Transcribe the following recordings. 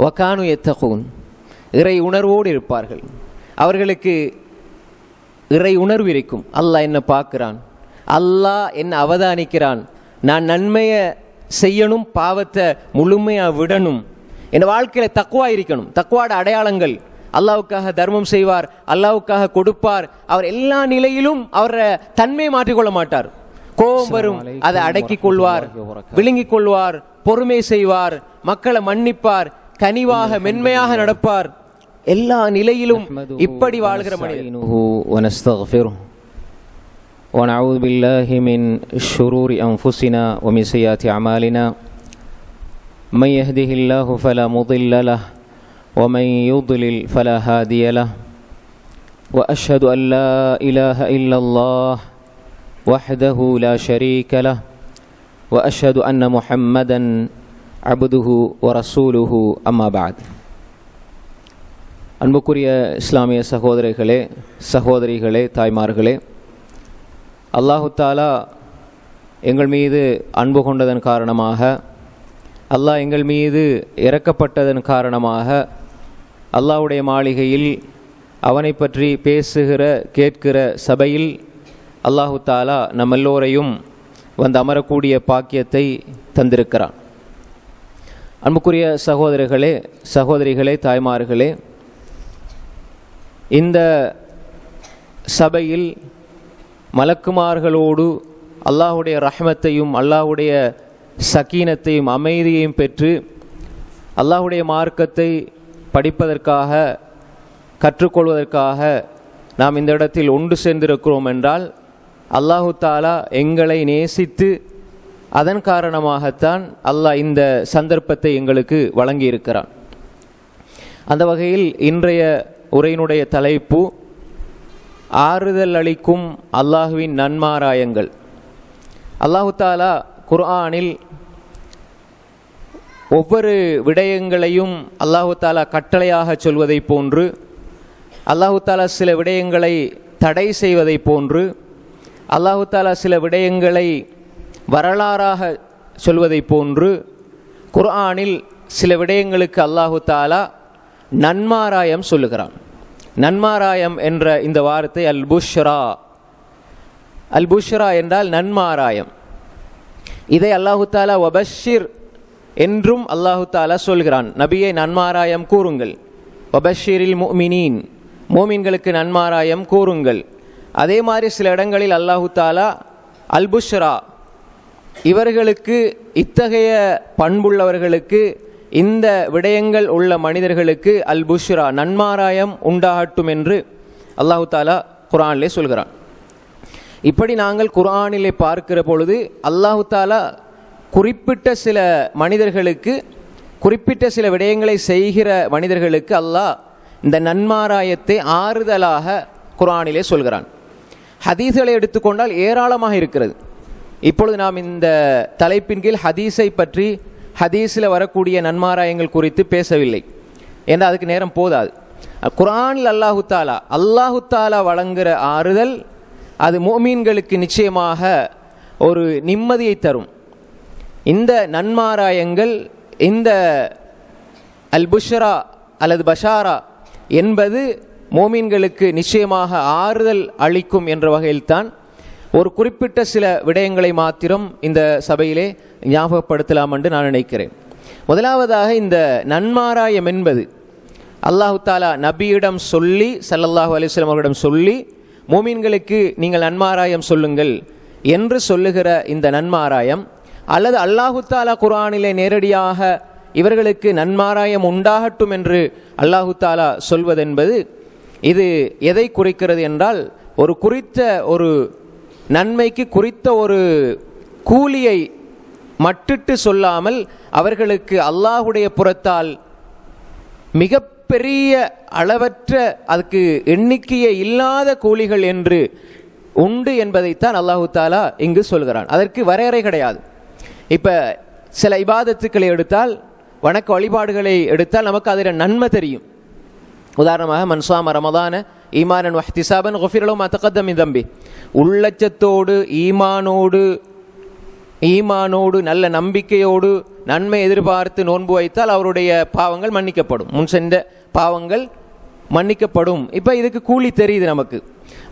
வகானு யத்தகூன், இறை உணர்வோடு இருப்பார்கள். அவர்களுக்கு இறை உணர்வு இருக்கும். அல்லாஹ் என்ன பார்க்கிறான், அல்லாஹ் என்ன அவதானிக்கிறான், நான் நன்மையை செய்யணும், பாவத்தை முழுமையாக விடணும், என் வாழ்க்கையில் தக்வா இருக்கணும். தக்வாட அடையாளங்கள், அல்லாவுக்காக தர்மம் செய்வார், அல்லாவுக்காக கொடுப்பார். அவர் எல்லா நிலையிலும் அவரை தன்மையை மாற்றிக்கொள்ள மாட்டார். கோபம் வரும், அதை அடக்கிக் கொள்வார், விழுங்கிக் கொள்வார், பொறுமை செய்வார், மக்களை மன்னிப்பார், கனிவாக மென்மையாக நடப்பார். எல்லா நிலையிலும் இப்படி வாழ்கிற மனிதன். ونعوذ بالله من شرور أنفسنا ومن سيئات أعمالنا من يهده الله فلا مضل له ومن يضلل فلا هادي له وأشهد أن لا إله إلا الله وحده لا شريك له وأشهد أن محمدا عبده ورسوله أما بعد. அன்புக்குரிய இஸ்லாமிய சகோதரர்களே, சகோதரிகளே, தாய்மார்களே, அல்லாஹு தாலா எங்கள் மீது அன்பு கொண்டதன் காரணமாக, அல்லாஹ் எங்கள் மீது இரக்கப்பட்டதன் காரணமாக, அல்லாஹ்வுடைய மாளிகையில் அவனை பற்றி பேசுகிற கேட்கிற சபையில் அல்லாஹு தாலா நம் எல்லோரையும் வந்து அமரக்கூடிய பாக்கியத்தை தந்திருக்கிறான். அன்புக்குரிய சகோதரர்களே, சகோதரிகளே, தாய்மார்களே, இந்த சபையில் மலக்குமார்களோடு அல்லாஹுடைய ரஹ்மத்தையும் அல்லாஹுடைய சக்கீனத்தையும் அமைதியையும் பெற்று அல்லாஹுடைய மார்க்கத்தை படிப்பதற்காக, கற்றுக்கொள்வதற்காக நாம் இந்த இடத்தில் ஒன்று சேர்ந்திருக்கிறோம் என்றால் அல்லாஹு தாலா எங்களை நேசித்து அதன் காரணமாகத்தான் அல்லாஹ் இந்த சந்தர்ப்பத்தை எங்களுக்கு வழங்கியிருக்கிறான். அந்த வகையில் இன்றைய உரையினுடைய தலைப்பு ஆறுதல் அளிக்கும் அல்லாஹுவின் நன்மாராயங்கள். அல்லாஹு தாலா குர்ஆனில் ஒவ்வொரு விடயங்களையும் அல்லாஹு தாலா கட்டளையாக சொல்வதை போன்று, அல்லாஹு தாலா சில விடயங்களை தடை செய்வதை போன்று, அல்லாஹு தாலா சில விடயங்களை வரலாறாக சொல்வதை போன்று, குர்ஆனில் சில விடயங்களுக்கு அல்லாஹு தாலா நன்மாராயம் சொல்லுகிறான். நன்மாராயம் என்ற இந்த வார்த்தை அல் புஷ்ரா, அல் புஷ்ரா என்றால் நன்மாராயம். இதை அல்லாஹு தாலா வபஷிர் என்றும் அல்லாஹு தாலா சொல்கிறான். நபியை நன்மாராயம் கூறுங்கள், வபஷிரில் முஃமினீன், மோமின்களுக்கு நன்மாராயம் கூறுங்கள். அதே மாதிரி சில இடங்களில் அல்லாஹு தாலா அல் புஷ்ரா, இவர்களுக்கு, இத்தகைய பண்புள்ளவர்களுக்கு, இந்த விடயங்கள் உள்ள மனிதர்களுக்கு அல் புஷ்ரா, நன்மாராயம் உண்டாகட்டும் என்று அல்லாஹு தாலா குர்ஆனிலே சொல்கிறான். இப்படி நாங்கள் குர்ஆனிலே பார்க்கிற பொழுது அல்லாஹு தாலா குறிப்பிட்ட சில மனிதர்களுக்கு, குறிப்பிட்ட சில விடயங்களை செய்கிற மனிதர்களுக்கு அல்லாஹ் இந்த நன்மாராயத்தை ஆறுதலாக குர்ஆனிலே சொல்கிறான். ஹதீஸ்களை எடுத்துக்கொண்டால் ஏராளமாக இருக்கிறது. இப்பொழுது நாம் இந்த தலைப்பின் கீழ் ஹதீஸை பற்றி, ஹதீஸில் வரக்கூடிய நன்மாராயங்கள் குறித்து பேசவில்லை, ஏன்னா அதுக்கு நேரம் போதாது. குர்ஆனில் அல்லாஹு தாலா வழங்குகிற ஆறுதல் அது முஃமின்களுக்கு நிச்சயமாக ஒரு நிம்மதியை தரும். இந்த நன்மாராயங்கள், இந்த அல் புஷ்ரா அல்லது பஷாரா என்பது முஃமின்களுக்கு நிச்சயமாக ஆறுதல் அளிக்கும் என்ற வகையில்தான் ஒரு குறிப்பிட்ட சில விடயங்களை மாத்திரம் இந்த சபையிலே ஞாபகப்படுத்தலாம் என்று நான் நினைக்கிறேன். முதலாவதாக, இந்த நன்மாராயம் என்பது அல்லாஹு தாலா நபியிடம் சொல்லி, ஸல்லல்லாஹு அலைஹி வஸல்லம் அவர்களிடம் சொல்லி, மோமீன்களுக்கு நீங்கள் நன்மாராயம் சொல்லுங்கள் என்று சொல்லுகிற இந்த நன்மாராயம், அல்லது அல்லாஹு தாலா குர்ஆனிலே நேரடியாக இவர்களுக்கு நன்மாராயம் உண்டாகட்டும் என்று அல்லாஹு தாலா சொல்வதென்பது, இது எதை குறிக்கிறது என்றால், ஒரு குறித்த ஒரு நன்மைக்கு குறித்த ஒரு கூலியை மட்டிட்டு சொல்லாமல் அவர்களுக்கு அல்லாஹுடைய புறத்தால் மிகப்பெரிய அளவற்ற, அதுக்கு எண்ணிக்கையே இல்லாத கூலிகள் என்று உண்டு என்பதைத்தான் அல்லாஹு தாலா இங்கு சொல்கிறான். அதற்கு வரையறை கிடையாது. இப்போ சில இபாதத்துக்களை எடுத்தால், வணக்க வழிபாடுகளை எடுத்தால் நமக்கு அதில் நன்மை தெரியும். உதாரணமாக, மன்சாம ரமதான ஈமானன் வஹ்திசாபன் குஃபிர லஹு மா தகத்தம மின் தம்பி, உள்ளச்சத்தோடு ஈமானோடு ஈமானோடு நல்ல நம்பிக்கையோடு நன்மை எதிர்பார்த்து நோன்பு வைத்தால் அவருடைய பாவங்கள் மன்னிக்கப்படும், முன் சென்ற பாவங்கள் மன்னிக்கப்படும். இப்போ இதுக்கு கூலி தெரியுது நமக்கு.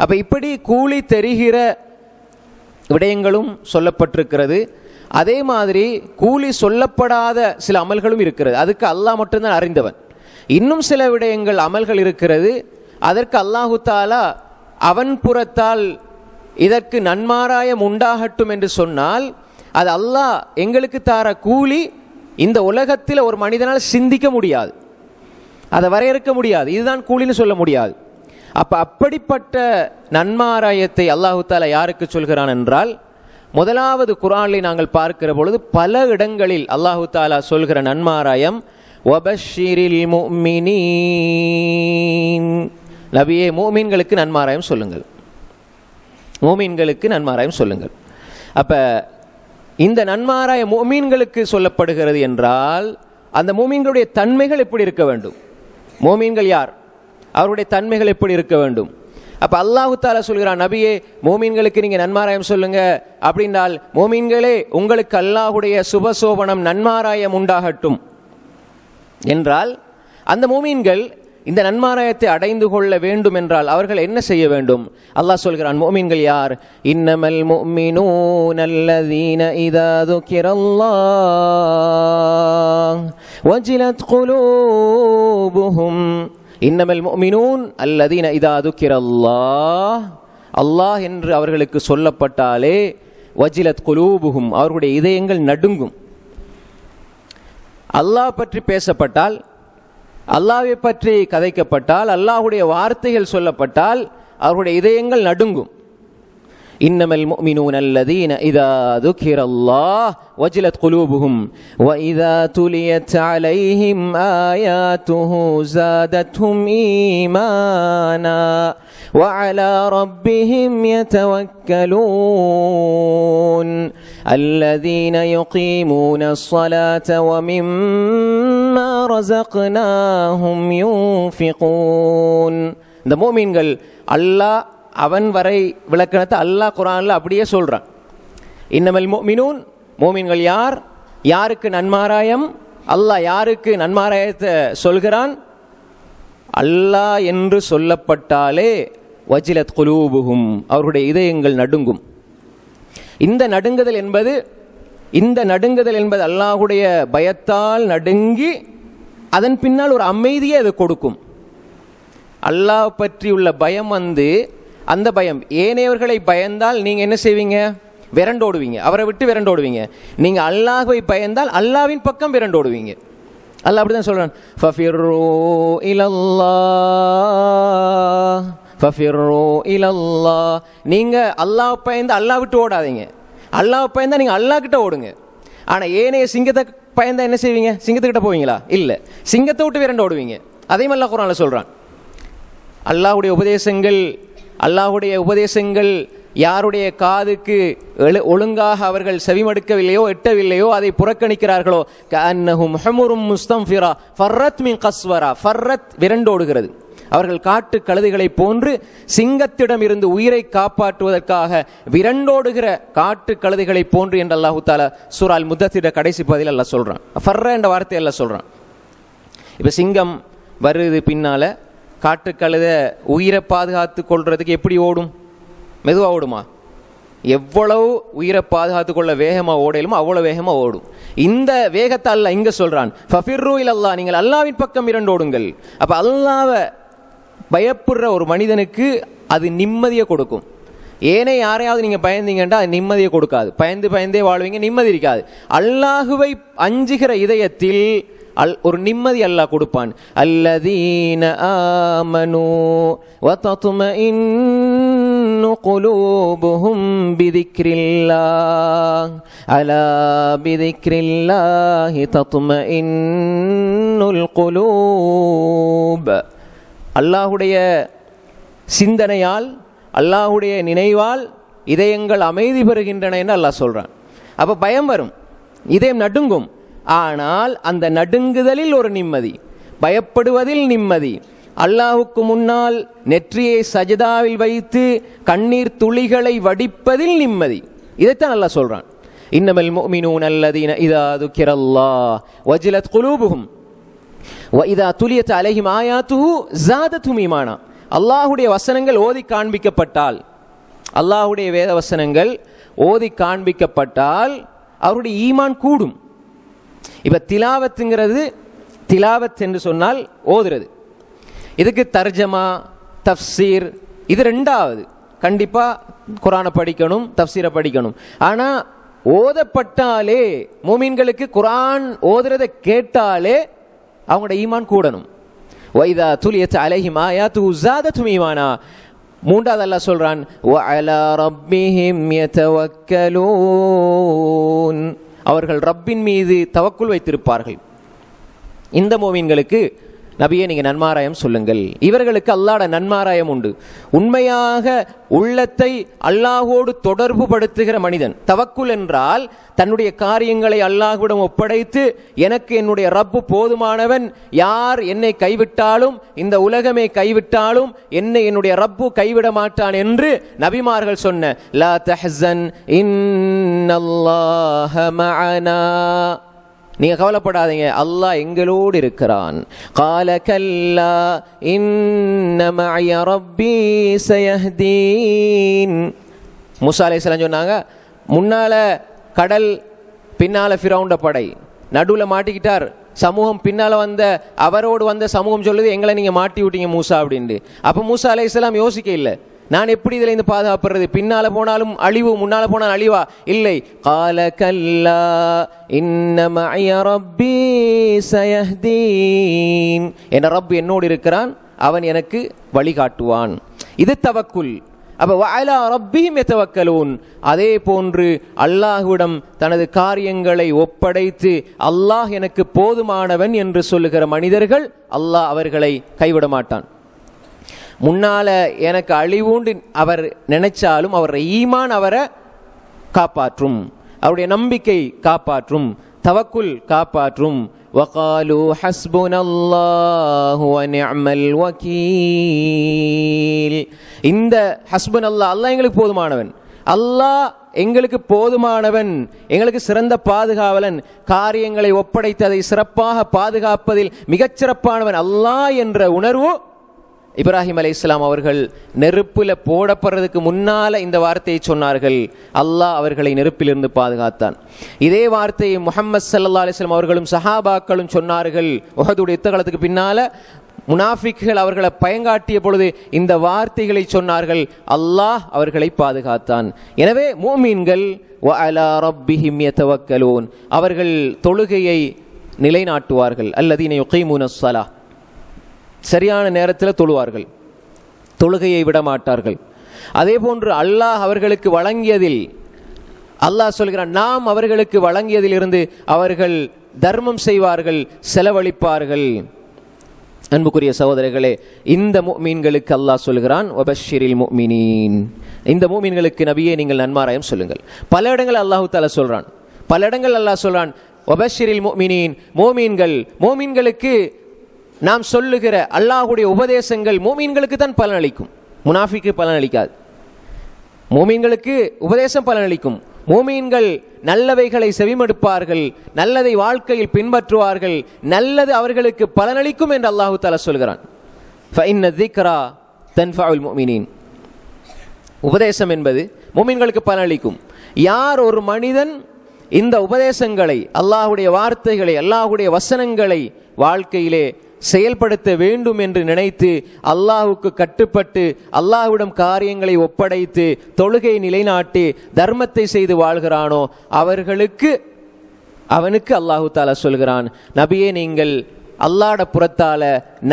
அப்போ இப்படி கூலி தெரிகிற விடயங்களும் சொல்லப்பட்டிருக்கிறது. அதே மாதிரி கூலி சொல்லப்படாத சில அமல்களும் இருக்கிறது. அதுக்கு அல்லாஹ் மட்டும்தான் அறிந்தவன். இன்னும் சில விடயங்கள் அமல்கள் இருக்கிறது, அதற்கு அல்லாஹு தாலா அவன் புறத்தால் இதற்கு நன்மாராயம் உண்டாகட்டும் என்று சொன்னால் அது அல்லாஹ் எங்களுக்கு தார கூலி இந்த உலகத்தில் ஒரு மனிதனால் சிந்திக்க முடியாது, அதை வரையறுக்க முடியாது, இதுதான் கூலின்னு சொல்ல முடியாது. அப்போ அப்படிப்பட்ட நன்மாராயத்தை அல்லாஹு தாலா யாருக்கு சொல்கிறான் என்றால், முதலாவது குர்ஆனில் நாங்கள் பார்க்கிற பொழுது பல இடங்களில் அல்லாஹு தாலா சொல்கிற நன்மாராயம் வபஷிரில் முஃமினீன், நபியே மூமின்களுக்கு நன்மாராயம் சொல்லுங்கள், மூமின்களுக்கு நன்மாராயம் சொல்லுங்கள். அப்போ இந்த நன்மாராயம் மூமின்களுக்கு சொல்லப்படுகிறது என்றால் அந்த மூமின்களுடைய தன்மைகள் எப்படி இருக்க வேண்டும்? மூமின்கள் யார்? அவருடைய தன்மைகள் எப்படி இருக்க வேண்டும்? அப்போ அல்லாஹு தாலா சொல்கிறான், நபியே மூமின்களுக்கு நீங்கள் நன்மாராயம் சொல்லுங்க அப்படின்னால், மூமின்களே உங்களுக்கு அல்லாஹுடைய சுபசோபனம் நன்மாராயம் உண்டாகட்டும் என்றால், அந்த மூமின்கள் இந்த நன்மாராயத்தை அடைந்து கொள்ள வேண்டும் என்றால் அவர்கள் என்ன செய்ய வேண்டும்? அல்லாஹ் சொல்கிறான், மூமின்கள் யார்? இன்னமல் முஃமினூனல்லதீன இதா துக்கிரல்லாஹ் வஜிலத் குலூபுஹும். இன்னமல் முஃமினூன் அல்லதீன இதா துக்கிரல்லாஹ், அல்லாஹ் என்று அவர்களுக்கு சொல்லப்பட்டாலே வஜிலத் குலூபுஹும், அவர்களுடைய இதயங்கள் நடுங்கும். அல்லாஹ் பற்றி பேசப்பட்டால், அல்லாஹ்வை பற்றி கதைக்கப்பட்டால், அல்லாஹ்வுடைய வார்த்தைகள் சொல்லப்பட்டால் அவருடைய இதயங்கள் நடுங்கும். இன்னமல் முஃமினூன அல்லதீன இதா துக்கிரல்லாஹ் வஜிலத் குலூபுஹும் வ இதா துலியத் அலைஹிம் ஆயாத்துஹு ஸாதத்ஹும் ஈமானா வ அலா ரப்பிஹிம் யதவக்கலூன் அல்லதீன யுகீமூன ஸ்ஸலாத வ மிம்மா ரஸக்னாஹும் யூன்ஃபிகூன். இந்த மூமின்கள் அல்லாஹ் அவன் வரை விளக்கணத்தை அல்லாஹ் குர்ஆனில் அப்படியே சொல்றான். இன்னமல் முஃமினூன், மூமின்கள் யார்? யாருக்கு நன்மாராயம்? அல்லாஹ் யாருக்கு நன்மாராயத்தை சொல்கிறான்? அல்லாஹ் என்று சொல்லப்பட்டாலே வஜிலத் குலூபுஹும், அவருடைய இதயங்கள் நடுங்கும். இந்த நடுங்குதல் என்பது அல்லாஹுடைய பயத்தால் நடுங்கி அதன் பின்னால் ஒரு அமைதியை அது கொடுக்கும். அல்லாஹ் பற்றியுள்ள பயம் அந்த பயம், ஏனையவர்களை பயந்தால் நீங்கள் என்ன செய்வீங்க? விரண்டோடுவீங்க, அவரை விட்டு விரண்டோடுவீங்க. நீங்கள் அல்லாஹ்வை பயந்தால் அல்லாஹ்வின் பக்கம் விரண்டோடுவீங்க. அல்லாஹ் அப்படி தான் சொல்கிறான், ஃபஃபிர்ரு இலல்லாஹ் ஃபஃபிர்ரு இலல்லாஹ். நீங்கள் அல்லாஹ் பயந்து அல்லாஹ் விட்டு ஓடாதீங்க, அல்லாஹ் பயந்தா நீங்கள் அல்லாஹ் கிட்ட ஓடுங்க. ஆனால் ஏனைய சிங்கத்தை பயந்தா என்ன செய்வீங்க? சிங்கத்துக்கிட்ட போவீங்களா? இல்லை, சிங்கத்தை விட்டு விரண்டோடுவீங்க. அதையும் அல்லாஹ் குர்ஆனில் சொல்கிறான். அல்லாஹுடைய உபதேசங்கள் யாருடைய காதுக்கு ஒழுங்காக அவர்கள் செவிமடுக்கவில்லையோ, எட்டவில்லையோ, அதை புறக்கணிக்கிறார்களோ, கஅன்னஹும் ஹுமுரும் முஸ்தன்ஃபிரா ஃபர்ரத் மின் கஸ்வரா. ஃபர்ரத் விரண்டோடுகிறது. அவர்கள் காட்டு கழுதைகளை போன்று சிங்கத்திடம் இருந்து உயிரை காப்பாற்றுவதற்காக விரண்டோடுகிற காட்டு கழுதைகளை போன்று என்று அல்லாஹு தாலா சூரா அல் முத்தஸிர் கடைசி பதில் அல்லாஹ் சொல்றான். ஃபர்ர என்ற வார்த்தை அல்லாஹ் சொல்றான். இப்போ சிங்கம் வருது பின்னால, காட்டு கழுதை உயிரை பாதுகாத்து கொள்றதுக்கு எப்படி ஓடும்? மெதுவாக ஓடுமா? எவ்வளவு உயிரை பாதுகாத்து கொள்ள வேகமாக ஓடலுமோ அவ்வளோ வேகமாக ஓடும். இந்த வேகத்தை அல்லாஹ் இங்கே சொல்றான், ஃபஃபிர்ரு இலல்லாஹ், நீங்கள் அல்லாஹ்வின் பக்கம் இரண்டோடுங்கள். அப்போ அல்லாஹ்வை பயப்படுற ஒரு மனிதனுக்கு அது நிம்மதியை கொடுக்கும். ஏனே யாரையாவது நீங்கள் பயந்தீங்கன்னா அது நிம்மதியை கொடுக்காது. பயந்தே வாழ்வீங்க, நிம்மதி இருக்காது. அல்லாஹுவை அஞ்சுகிற இதயத்தில் ஒரு நிம்மதி அல்லாஹ் கொடுப்பான். அல்லதீன ஆமனூ வதத்மஇன்னு குலூபுஹும் பிதிக்ரில்லாஹ் அலா பிதிக்ரில்லாஹி தத்மஇன்னுல் குலூப். அல்லாஹுடைய சிந்தனையால், அல்லாஹுடைய நினைவால் இதயங்கள் அமைதி பெறுகின்றன என்று அல்லாஹ் சொல்றான். அப்போ பயம் வரும், இதயம் நடுங்கும். ஆனால் அந்த நடுங்குதலில் ஒரு நிம்மதி, பயப்படுவதில் நிம்மதி, அல்லாஹுக்கு முன்னால் நெற்றியை சஜதாவில் வைத்து கண்ணீர் துளிகளை வடிப்பதில் நிம்மதி. இதைத்தான் அல்லாஹ் சொல்றான். இன்னமல் முஃமினூன அல்லதீன இதா துக்கிரல்லாஹ் வஜிலத் குலூபுஹும் வஇதா துலியத் அலைஹிம் ஆயாத்துஹு ஸாதத்துஹும் ஈமானா. அல்லாஹ்வுடைய வசனங்கள் ஓதி காண்பிக்கப்பட்டால், அல்லாஹ்வுடைய வேத வசனங்கள் ஓதி காண்பிக்கப்பட்டால் அவருடைய ஈமான் கூடும். இப்ப திலாவத் என்று சொன்னால் ஓதுறது. இதுக்கு தர்ஜமா, தஃப்சீர், இது ரெண்டாவது. கண்டிப்பா குர்ஆனை படிக்கணும், தஃப்சீரை படிக்கணும். ஆனா ஓதப்பட்டாலே, முஃமின்களுக்கு குர்ஆன் ஓதுறதை கேட்டாலே அவங்களோட ஈமான் கூடணும். வைதா துலியத் அலைஹிம் ஆயாத்துஹு ஸாதத்துஹும் ஈமானா. மூன்றாவது அல்லாஹ் சொல்றான், வஅலா ரப்பிஹிம் யதவக்கலூன், அவர்கள் ரப்பின் மீது தவக்குல் வைத்திருப்பார்கள். இந்த முஃமின்களுக்கு நபியே நீங்க நன்மாராயம் சொல்லுங்கள். இவர்களுக்கு அல்லாஹ்வுடைய நன்மாராயம் உண்டு. உண்மையாக உள்ளத்தை அல்லாஹ்வோடு தொடர்பு படுத்துகிற மனிதன். தவக்குல் என்றால் தன்னுடைய காரியங்களை அல்லாஹ்விடம் ஒப்படைத்து, எனக்கு என்னுடைய ரப்பு போதுமானவன், யார் என்னை கைவிட்டாலும், இந்த உலகமே கைவிட்டாலும் என்னை என்னுடைய ரப்பு கைவிட மாட்டான் என்று நபிமார்கள் சொன்ன லா தஹ்ஸன் இன்னல்லாஹ மஅனா, நீங்க கவலைப்படாதீங்க, அல்லாஹ் எங்களோடு இருக்கிறான். கால கல்லா இன்ன மஅய ரப்பி சயஹ்தீன். மூசா அலைஹிஸ்ஸலாம் சொன்னாங்க, முன்னால கடல், பின்னால ஃபிரௌன்ட படை, நடுவில் மாட்டிக்கிட்டார் சமூகம். பின்னால வந்த அவரோடு வந்த சமூகம் சொல்லுது, எங்களை நீங்க மாட்டி விட்டீங்க மூசா அப்படின்ட்டு. அப்ப மூசா அலைஹிஸ்ஸலாம் யோசிக்க இல்லை, நான் எப்படி இதுல இருந்து பாதுகாப்புறது, பின்னால போனாலும் அழிவு, முன்னால போனாலும் அழிவா, இல்லை. கால கல்லா இன்ன மஅய ரப்பி சயஹ்தீன், என் ரப் என்னோடு இருக்கிறான், அவன் எனக்கு வழிகாட்டுவான். இது தவக்குல். அப்ப வஅலா ரப்பிஹிம் யதவக்கலூன், அதே போன்று அல்லாஹ்விடம் தனது காரியங்களை ஒப்படைத்து அல்லாஹ் எனக்கு போதுமானவன் என்று சொல்லுகிற மனிதர்கள் அல்லாஹ் அவர்களை கைவிட மாட்டான். முன்னால எனக்கு அழிவுண்டு அவர் நினைச்சாலும் அவர் ஈமான் அவரை காப்பாற்றும், அவருடைய நம்பிக்கை காப்பாற்றும், தவக்குல் காப்பாற்றும். வகாலு ஹஸ்புனல்லாஹு வ நிஅமல் வகீல். இந்த ஹஸ்புனல்லாஹ், அல்லாஹ் எங்களுக்கு போதுமானவன், அல்லாஹ் எங்களுக்கு போதுமானவன், எங்களுக்கு சிறந்த பாதுகாவலன், காரியங்களை ஒப்படைத்து அதை சிறப்பாக பாதுகாப்பதில் மிகச்சிறப்பானவன் அல்லாஹ் என்ற உணர்வு. இப்ராஹிம் அலைஹிஸ்ஸலாம் அவர்கள் நெருப்புல போடப்படுறதுக்கு முன்னால இந்த வார்த்தையை சொன்னார்கள், அல்லாஹ் அவர்களை நெருப்பிலிருந்து பாதுகாத்தான். இதே வார்த்தையை முஹம்மது ஸல்லல்லாஹு அலைஹி வஸல்லம் அவர்களும் சஹாபாக்களும் சொன்னார்கள். உஹதுடைய யுத்தகாலத்துக்கு பின்னால முனாஃபிக்குகள் அவர்களை பயங்காட்டிய பொழுது இந்த வார்த்தைகளை சொன்னார்கள், அல்லாஹ் அவர்களை பாதுகாத்தான். எனவே முஃமின்கள் வஅலா ரப்பிஹிம் யதவக்கலூன், அவர்கள் தொழுகையை நிலைநாட்டுவார்கள். அல்லதீன யுகீமுனஸ் ஸலாஹ், சரியான நேரத்தில் தொழுவார்கள், தொழுகையை விட மாட்டார்கள். அதே போன்று அல்லாஹ் அவர்களுக்கு வழங்கியதில், அல்லாஹ் சொல்கிறான், நாம் அவர்களுக்கு வழங்கியதிலிருந்து அவர்கள் தர்மம் செய்வார்கள், செலவழிப்பார்கள். அன்புக்குரிய சகோதரர்களே, இந்த முஃமின்களுக்கு அல்லாஹ் சொல்கிறான் வபஷ்ஷிரில் முஃமினீன், இந்த முஃமின்களுக்கு நபியே நீங்கள் நன்மாராயம் சொல்லுங்கள். பல இடங்கள் அல்லாஹ் தஆலா சொல்றான், பல இடங்கள் அல்லாஹ் சொல்றான் வபஷ்ஷிரில் முஃமினீன், மோமீன்களுக்கு நாம் சொல்லுகிற அல்லாஹ்வுடைய உபதேசங்கள் மோமீன்களுக்கு தான் பலனளிக்கும், முனாஃபிக்கு பலனளிக்காது. மோமீன்களுக்கு உபதேசம் பலனளிக்கும். மோமீன்கள் நல்லவைகளை செவிமடுப்பார்கள், நல்லதை வாழ்க்கையில் பின்பற்றுவார்கள், நல்லது அவர்களுக்கு பலனளிக்கும் என்று அல்லாஹ் தஆலா சொல்கிறான். ஃபஇன்ன ذிக்ரா தன்ஃபஉல் முஃமினீன், உபதேசம் என்பது மோமீன்களுக்கு பலனளிக்கும். யார் ஒரு மனிதன் இந்த உபதேசங்களை, அல்லாஹ்வுடைய வார்த்தைகளை, அல்லாஹ்வுடைய வசனங்களை வாழ்க்கையிலே செயல்படுத்த வேண்டும் என்று நினைத்து அல்லாஹ்வுக்கு கட்டுப்பட்டு அல்லாஹ்விடம் காரியங்களை ஒப்படைத்து தொழுகை நிலைநாட்டி தர்மத்தை செய்து வாழ்கிறானோ அவனுக்கு அல்லாஹ் தஆலா சொல்கிறான், நபியே நீங்கள் அல்லாஹ்ட புறத்தால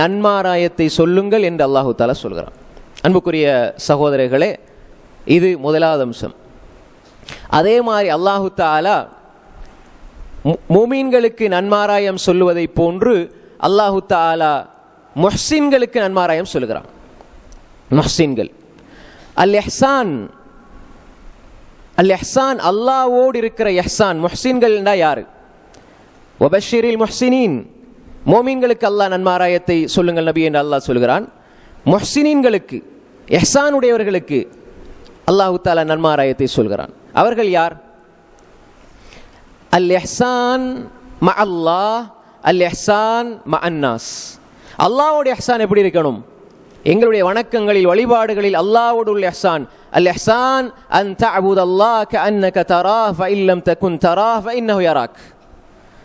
நன்மாராயத்தை சொல்லுங்கள் என்று அல்லாஹ் தஆலா சொல்கிறான். அன்புக்குரிய சகோதரர்களே, இது முதலாவது அம்சம். அதே மாதிரி அல்லாஹ் தஆலா முஃமின்களுக்கு நன்மாராயம் சொல்லுவதை போன்று அல்லாஹு தஆலா முஹ்சின்களுக்கு நன்மாராயம் சொல்லுகிறான். முஹ்சின்கள் அல் இஹ்சான், அல்லாஹ்வோடு இருக்கிற இஹ்சான். முஹ்சின்கள் யாரு? வபஷ்ஷிரில் முஹ்சினீன், மோமீன்களுக்கு அல்லாஹ் நன்மாராயத்தை சொல்லுங்கள் நபி என்று அல்லாஹ் சொல்கிறான். முஹ்சினீன்களுக்கு, இஹ்சான் உடையவர்களுக்கு அல்லாஹு தஆலா நன்மாராயத்தை சொல்கிறான். அவர்கள் யார்? அல் இஹ்சான் மஅ அல்லாஹ், அல் இஹ்சான் மஅ அன்னாஸ். அல்லாஹ்வுடைய இஹ்சான் எப்படி இருக்கணும்? எங்களுடைய வணக்கங்களில் வழிபாடுகளில் அல்லாஹ்வோடு உள்ள இஹ்சான். அல் இஹ்சான் அன் தஅபுதல்லாஹ கஅன்னக தராஹ் ஃபஇன் லம் தகுன் தராஹ் ஃபஇன்னஹு யராக்.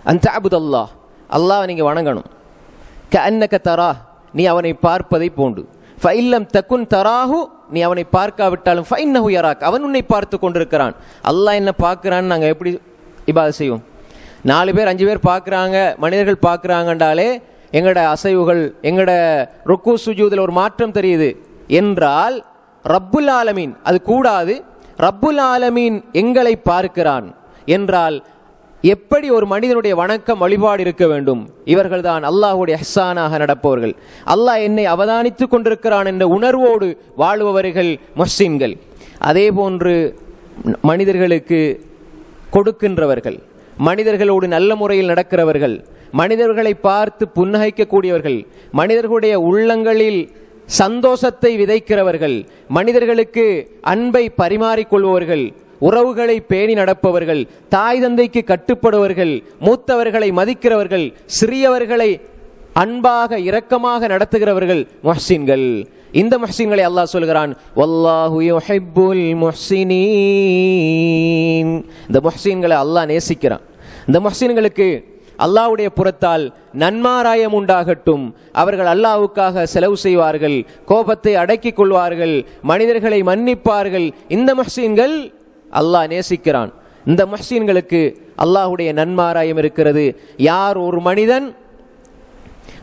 அன் தஅபுதல்லாஹ், அல்லாஹ்வை நீங்க வணங்கணும். கஅன்னக தராஹ், நீ அவனை பார்ப்பதை போன்று. ஃபஇன் லம் தகுன் தராஹு, நீ அவனை பார்க்காவிட்டாலும் ஃபஇன்னஹு யராக், அவன் உன்னை பார்த்து கொண்டிருக்கிறான். அல்லாஹ் என்ன பார்க்கிறான்னு நாங்கள் எப்படி இபாதத் செய்வோம்? 4 பேர் 5 பேர் பார்க்குறாங்க, மனிதர்கள் பார்க்குறாங்கன்றாலே எங்களோட அசைவுகள், எங்களோட ருக்கு சுஜூதில் ஒரு மாற்றம் தெரியுது என்றால் ரப்புல் ஆலமீன் அது கூடாது. ரப்புல் ஆலமீன் எங்களை பார்க்கிறான் என்றால் எப்படி ஒரு மனிதனுடைய வணக்கம் வழிபாடு இருக்க வேண்டும்? இவர்கள் தான் அல்லாஹ்வுடைய இஹ்சானாக நடப்பவர்கள். அல்லாஹ் என்னை அவதானித்துக் கொண்டிருக்கிறான் என்ற உணர்வோடு வாழுபவர்கள் முஹ்சின்கள். அதே போன்று மனிதர்களுக்கு கொடுக்கின்றவர்கள், மனிதர்களோடு நல்ல முறையில் நடக்கிறவர்கள், மனிதர்களை பார்த்து புன்னகைக்கக்கூடியவர்கள், மனிதர்களுடைய உள்ளங்களில் சந்தோஷத்தை விதைக்கிறவர்கள், மனிதர்களுக்கு அன்பை பரிமாறிக்கொள்பவர்கள், உறவுகளை பேணி நடப்பவர்கள், தாய் தந்தைக்கு கட்டுப்படுவர்கள், மூத்தவர்களை மதிக்கிறவர்கள், சிறியவர்களை அன்பாக இரக்கமாக நடத்துகிறவர்கள் முஹ்சின்கள். இந்த முஹ்சின்களை அல்லாஹ் சொல்கிறான், வல்லாஹு யுஹிப்புல் முஹ்சினீன். இந்த முஹ்சின்களை அல்லாஹ் நேசிக்கிறான். இந்த முஹ்சின்களுக்கு அல்லாஹ்வுடைய புறத்தால் நன்மாராயம் உண்டாகட்டும். அவர்கள் அல்லாஹ்வுக்காக செலவு செய்வார்கள், கோபத்தை அடக்கிக் கொள்வார்கள், மனிதர்களை மன்னிப்பார்கள். இந்த முஹ்சின்கள் அல்லாஹ் நேசிக்கிறான். இந்த முஹ்சின்களுக்கு அல்லாஹ்வுடைய நன்மாராயம் இருக்கிறது. யார் ஒரு மனிதன்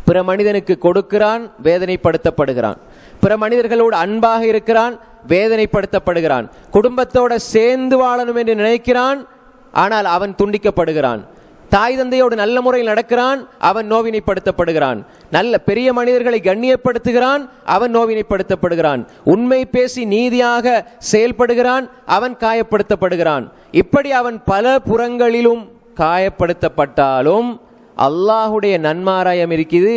பிற மனிதனுக்கு கொடுக்கிறான், வேதனைப்படுத்தப்படுகிறான். பிற மனிதர்களோடு அன்பாக இருக்கிறான், வேதனைப்படுத்தப்படுகிறான். குடும்பத்தோடு சேர்ந்து வாழணும் என்று நினைக்கிறான், ஆனால் அவன் துண்டிக்கப்படுகிறான். தாய் தந்தையோடு நல்ல முறையில் நடக்கிறான், அவன் நோவினைப்படுத்தப்படுகிறான். நல்ல பெரிய மனிதர்களை கண்ணியப்படுத்துகிறான், அவன் நோவினைப்படுத்தப்படுகிறான். உண்மை பேசி நீதியாக செயல்படுகிறான், அவன் காயப்படுத்தப்படுகிறான். இப்படி அவன் பல புறங்களிலும் காயப்படுத்தப்பட்டாலும் அல்லாஹ்வுடைய நன்மாராயம் இருக்குது.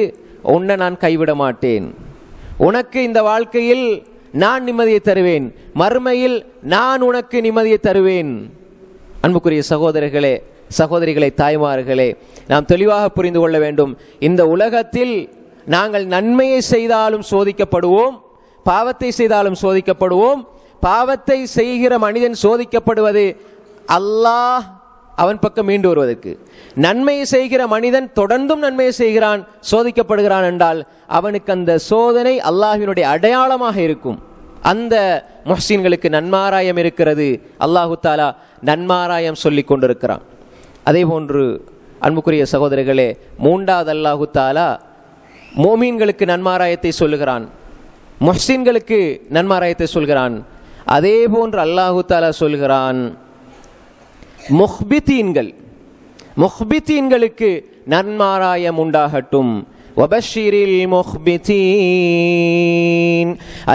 உன்னை நான் கைவிட மாட்டேன், உனக்கு இந்த வாழ்க்கையில் நான் நிம்மதியை தருவேன், மறுமையில் நான் உனக்கு நிம்மதியை தருவேன். அன்புக்குரிய சகோதரர்களே, சகோதரிகளை, தாய்மார்களே, நாம் தெளிவாக புரிந்து கொள்ள வேண்டும். இந்த உலகத்தில் நாங்கள் நன்மையை செய்தாலும் சோதிக்கப்படுவோம், பாவத்தை செய்தாலும் சோதிக்கப்படுவோம். பாவத்தை செய்கிற மனிதன் சோதிக்கப்படுவது அல்லாஹ் அவன் பக்கம் மீண்டு வருவதற்கு. நன்மையை செய்கிற மனிதன் தொடர்ந்தும் நன்மையை செய்கிறான், சோதிக்கப்படுகிறான் என்றால் அவனுக்கு அந்த சோதனை அல்லாஹ்வினுடைய அடையாளமாக இருக்கும். அந்த முஹ்சின்களுக்கு நன்மாராயம் இருக்கிறது. அல்லாஹு தாலா நன்மாராயம் சொல்லி கொண்டிருக்கிறான். அதே போன்று அன்புக்குரிய சகோதரர்களே, 3வது அல்லாஹு தாலா மோமீன்களுக்கு நன்மாராயத்தை சொல்லுகிறான், முஹ்சின்களுக்கு நன்மாராயத்தை சொல்கிறான். அதே போன்று அல்லாஹு தாலா சொல்கிறான், முஹ்பித்தீன்களுக்கு நன்மாராயம் உண்டாகட்டும். வபஷிரில் முஹ்பித்தீன்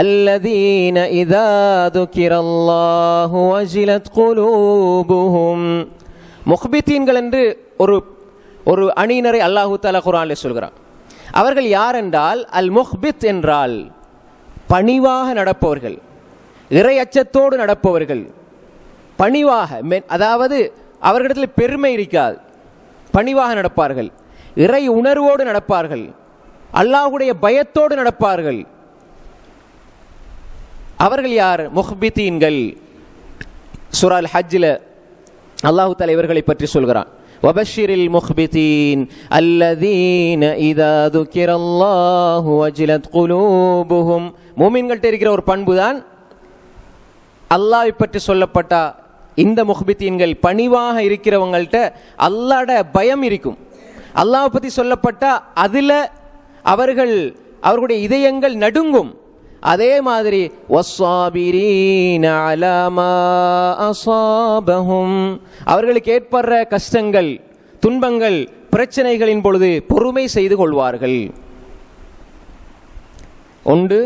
அல்லதீன இதா துகிரல்லாஹு வஜிலத் குலூபுஹும். முஹ்பித்தீன்கள் என்று ஒரு அணியினரை அல்லாஹு தஆலா குர்ஆனில் சொல்கிறான். அவர்கள் யார் என்றால், அல் முஹ்பித் என்றால் பணிவாக நடப்பவர்கள், இறை அச்சத்தோடு நடப்பவர்கள். பணிவாக, அதாவது அவர்களிடத்தில் பெருமை இருக்காது, பணிவாக நடப்பார்கள், இறை உணர்வோடு நடப்பார்கள், அல்லாஹ்வுடைய பயத்தோடு நடப்பார்கள். அவர்கள் யார்? முஹ்பித்தீன்கள். சூரா அல் ஹஜ்ஜில் அல்லாஹ் தஆலா இவர்களை பற்றி சொல்கிறான், வபஷிரில் முஹ்பித்தீன் அல்லதீன இதா துகிரல்லாஹு வஜிலத் குலூபுஹும். மூமின்கள்ட்ட இருக்கிற ஒரு பண்பு தான் அல்லாஹ்வை பற்றி சொல்லப்பட்ட இந்த முஹ்பித்தீன்கள், பணிவாக இருக்கிறவங்கள்ட்ட அல்லாஹ்ட பயம் இருக்கும். அல்லாஹ்வை பற்றி சொல்லப்பட்ட அதில் அவர்களுடைய இதயங்கள் நடுங்கும். அதே மாதிரி வஸ்ஸாபிரீன அலா மா அஸாபஹும், அவர்களுக்கு ஏற்படுற கஷ்டங்கள், துன்பங்கள், பிரச்சனைகளின் பொழுது பொறுமை செய்து கொள்வார்கள். ஒன்று,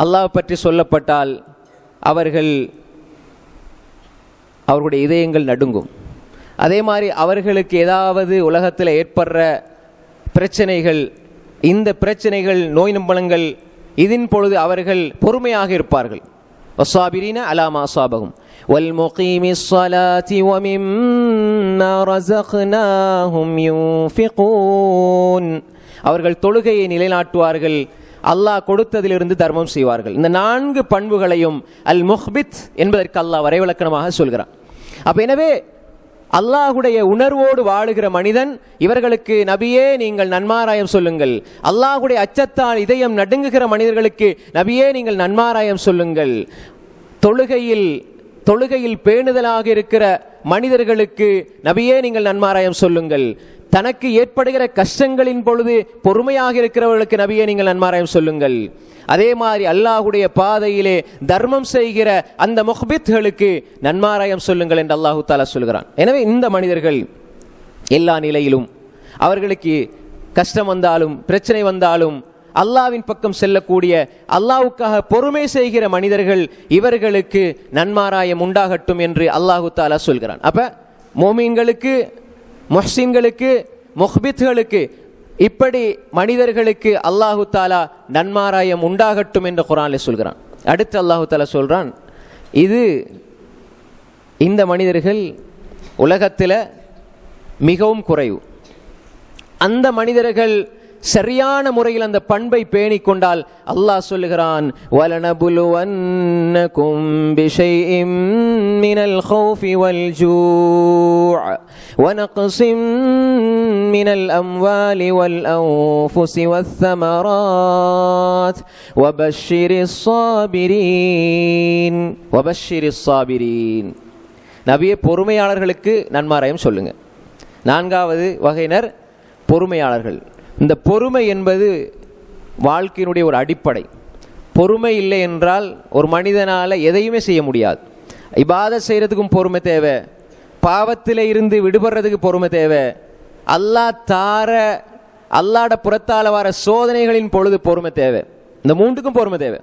அல்லாஹ் பற்றி சொல்லப்பட்டால் அவர்களுடைய இதயங்கள் நடுங்கும். அதே மாதிரி அவர்களுக்கு ஏதாவது உலகத்தில் ஏற்படுற பிரச்சனைகள், இந்த பிரச்சனைகள், நோய் நம்பலங்கள், இதன் பொழுது அவர்கள் பொறுமையாக இருப்பார்கள். வஸ்ஸாபிரீன அலா மா அஸாபஹும் வல்முகீமிஸ் ஸலாத்தி வமிம்மா ரஸக்னாஹும் யுன்ஃபிகூன். அவர்கள் தொழுகையை நிலைநாட்டுவார்கள், அல்லாஹ் கொடுத்ததிலிருந்து தர்மம் செய்வார்கள். இந்த 4 பண்புகளையும் அல் முஹ்பித் என்பதற்கு அல்லாஹ் வரைவிலக்கணமாக சொல்கிறான். அப்ப எனவே அல்லாஹுடைய உணர்வோடு வாழுகிற மனிதன், இவர்களுக்கு நபியே நீங்கள் நன்மாராயம் சொல்லுங்கள். அல்லாஹுடைய அச்சத்தால் இதயம் நடுங்குகிற மனிதர்களுக்கு நபியே நீங்கள் நன்மாராயம் சொல்லுங்கள். தொழுகையில் பேணுதலாக இருக்கிற மனிதர்களுக்கு நபியே நீங்கள் நன்மாராயம் சொல்லுங்கள். தனக்கு ஏற்படுகிற கஷ்டங்களின் பொழுது பொறுமையாக இருக்கிறவர்களுக்கு நபியே நீங்கள் நன்மாராயம் சொல்லுங்கள். அதே மாதிரி அல்லாஹுடைய பாதையிலே தர்மம் செய்கிற அந்த முஹ்பித்களுக்கு நன்மாராயம் சொல்லுங்கள் என்று அல்லாஹு தஆலா சொல்கிறான். எனவே இந்த மனிதர்கள் எல்லா நிலையிலும் அவர்களுக்கு கஷ்டம் வந்தாலும் பிரச்சனை வந்தாலும் அல்லாஹ்வின் பக்கம் செல்லக்கூடிய, அல்லாஹ்வுக்காக பொறுமை செய்கிற மனிதர்கள், இவர்களுக்கு நன்மாராயம் உண்டாகட்டும் என்று அல்லாஹு தஆலா சொல்கிறான். அப்ப மோமீன்களுக்கு, முஹ்சின்களுக்கு, முஹ்பித்களுக்கு, இப்படி மனிதர்களுக்கு அல்லாஹு தஆலா நன்மாராயம் உண்டாகட்டும் என்று குர்ஆனில் சொல்கிறான். அடுத்து அல்லாஹு தஆலா சொல்றான், இந்த மனிதர்கள் உலகத்தில் மிகவும் குறைவு. அந்த மனிதர்கள் சரியான முறையில் அந்த பண்பை பேணி கொண்டால் அல்லாஹ் சொல்லுகிறான், வலனபுலுவன்னகும் பிஷைஇம் மினல் கௌஃபி வல் ஜூஅ் வனக்ஸிம் மினல் அம்வாலி வல் அன்ஃபுஸி வஸ்ஸமராத் வபஷ்ஷிரிஸ் ஸாபிரீன். நபியே, பொறுமையாளர்களுக்கு நன்மாராயம் சொல்லுங்க. 4வது வகையினர் பொறுமையாளர்கள். இந்த பொறுமை என்பது வாழ்க்கையினுடைய ஒரு அடிப்படை. பொறுமை இல்லை என்றால் ஒரு மனிதனால் எதையுமே செய்ய முடியாது. இபாதத் செய்கிறதுக்கும் பொறுமை தேவை, பாவத்தில் இருந்து விடுபடுறதுக்கு பொறுமை தேவை, அல்லாஹ்ட புறத்தால் வர சோதனைகளின் பொழுது பொறுமை தேவை. இந்த 3க்கும் பொறுமை தேவை.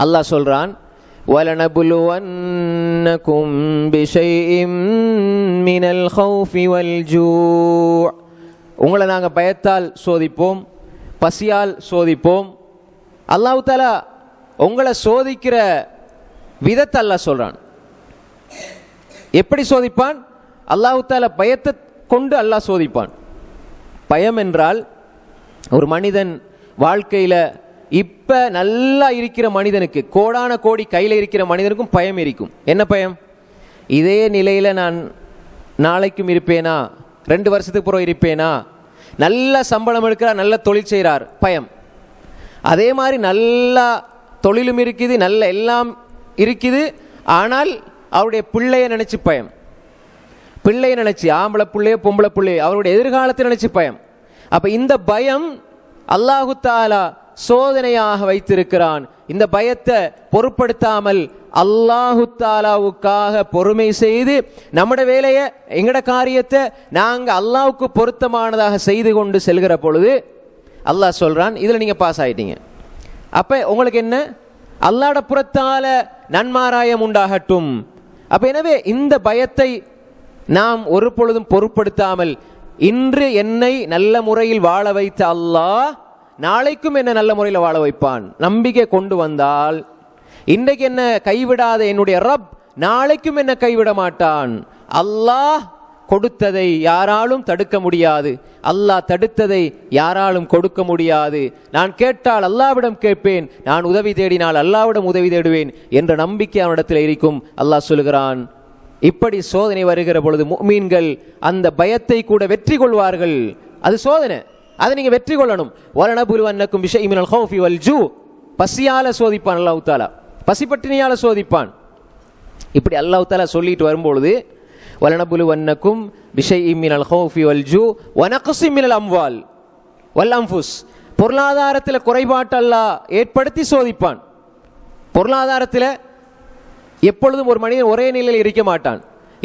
அல்லாஹ் சொல்றான், வலனபுலுவன்னகும் பிஷைஇம் மினல் கௌஃபி வல் ஜூஅ். உங்களை நாங்கள் பயத்தால் சோதிப்போம், பசியால் சோதிப்போம். அல்லாஹ் தஆலா உங்களை சோதிக்கிற விதத்தை அல்லாஹ் சொல்றான். எப்படி சோதிப்பான்? அல்லாஹ் தஆலா பயத்தை கொண்டு அல்லாஹ் சோதிப்பான். பயம் என்றால் ஒரு மனிதன் வாழ்க்கையில் இப்ப நல்லா இருக்கிற மனிதனுக்கு, கோடான கோடி கையில் இருக்கிற மனிதனுக்கும் பயம் இருக்கும். என்ன பயம்? இதே நிலையில் நான் நாளைக்கும் இருப்பேனா, 2 வருஷத்துக்கு பிறகு இருப்பேனா? நல்ல சம்பளம் எடுக்கிறார், நல்ல தொழில் செய்கிறார், பயம். அதே மாதிரி நல்ல தொழிலும் இருக்குது, நல்ல எல்லாம் இருக்குது, ஆனால் அவருடைய பிள்ளையை நினைச்சு பயம். பிள்ளையை நினைச்சு, ஆம்பளை பிள்ளையோ பொம்பளை பிள்ளையோ, அவருடைய எதிர்காலத்தை நினைச்சு பயம். அப்ப இந்த பயம் அல்லாஹு தஆலா சோதனையாக வைத்திருக்கிறான். இந்த பயத்தை பொருட்படுத்தாமல் அல்லாஹு தஆலாவுக்காக பொறுமை செய்து நம்முடைய வேலையை, எங்கட காரியத்தை நாங்கள் அல்லாஹ்வுக்கு பொருத்தமானதாக செய்து கொண்டு செல்கிற பொழுது அல்லாஹ் சொல்றான், இதுல நீங்க பாஸ் ஆயிட்டீங்க. அப்ப உங்களுக்கு என்ன? அல்லாஹ்ட புறத்தால நன்மாராயம் உண்டாகட்டும். அப்ப எனவே இந்த பயத்தை நாம் ஒரு பொழுதும் பொருட்படுத்தாமல், இன்று என்னை நல்ல முறையில் வாழ வைத்த அல்லாஹ் நாளைக்கும் என்ன நல்ல முறையில் வாழ வைப்பான். நம்பிக்கை கொண்டு வந்தால், இன்றைக்கு என்ன கைவிடாத என்னுடைய ரப் நாளைக்கும் என்ன கைவிட மாட்டான். அல்லாஹ் கொடுத்ததை யாராலும் தடுக்க முடியாது, அல்லாஹ் தடுத்ததை யாராலும் கொடுக்க முடியாது. நான் கேட்டால் அல்லாஹ்விடம் கேட்பேன், நான் உதவி தேடினால் அல்லாஹ்விடம் உதவி தேடுவேன் என்ற நம்பிக்கை அவனிடத்தில் இருக்கும். அல்லாஹ் சொல்கிறான், இப்படி சோதனை வருகிற பொழுது முஃமின்கள் அந்த பயத்தை கூட வெற்றி கொள்வார்கள். அது சோதனை, அதை நீங்க வெற்றி கொள்ளணும். வலனபுலுவன்னகும் பிஷைஇம் மினல் கௌஃபி வல் ஜூ. பசியால சோதிப்பான் அல்லாஹ் தஆலா, பசிப்பட்டினியால சோதிப்பான். இப்படி அல்லாஹ் தஆலா சொல்லிட்டு வரும்பொழுது, வலனபுலுவன்னகும் பிஷைஇம் மினல் கௌஃபி வல் ஜூ வனக்ஸிம் மினல் அம்வால் வல் அன்ஃபுஸ். பொருளாதாரத்தில் குறைபாட்டு அல்லாஹ் ஏற்படுத்தி சோதிப்பான். பொருளாதாரத்தில் எப்பொழுதும் ஒரு மனிதன் ஒரே நிலையில் இருக்க மாட்டான்.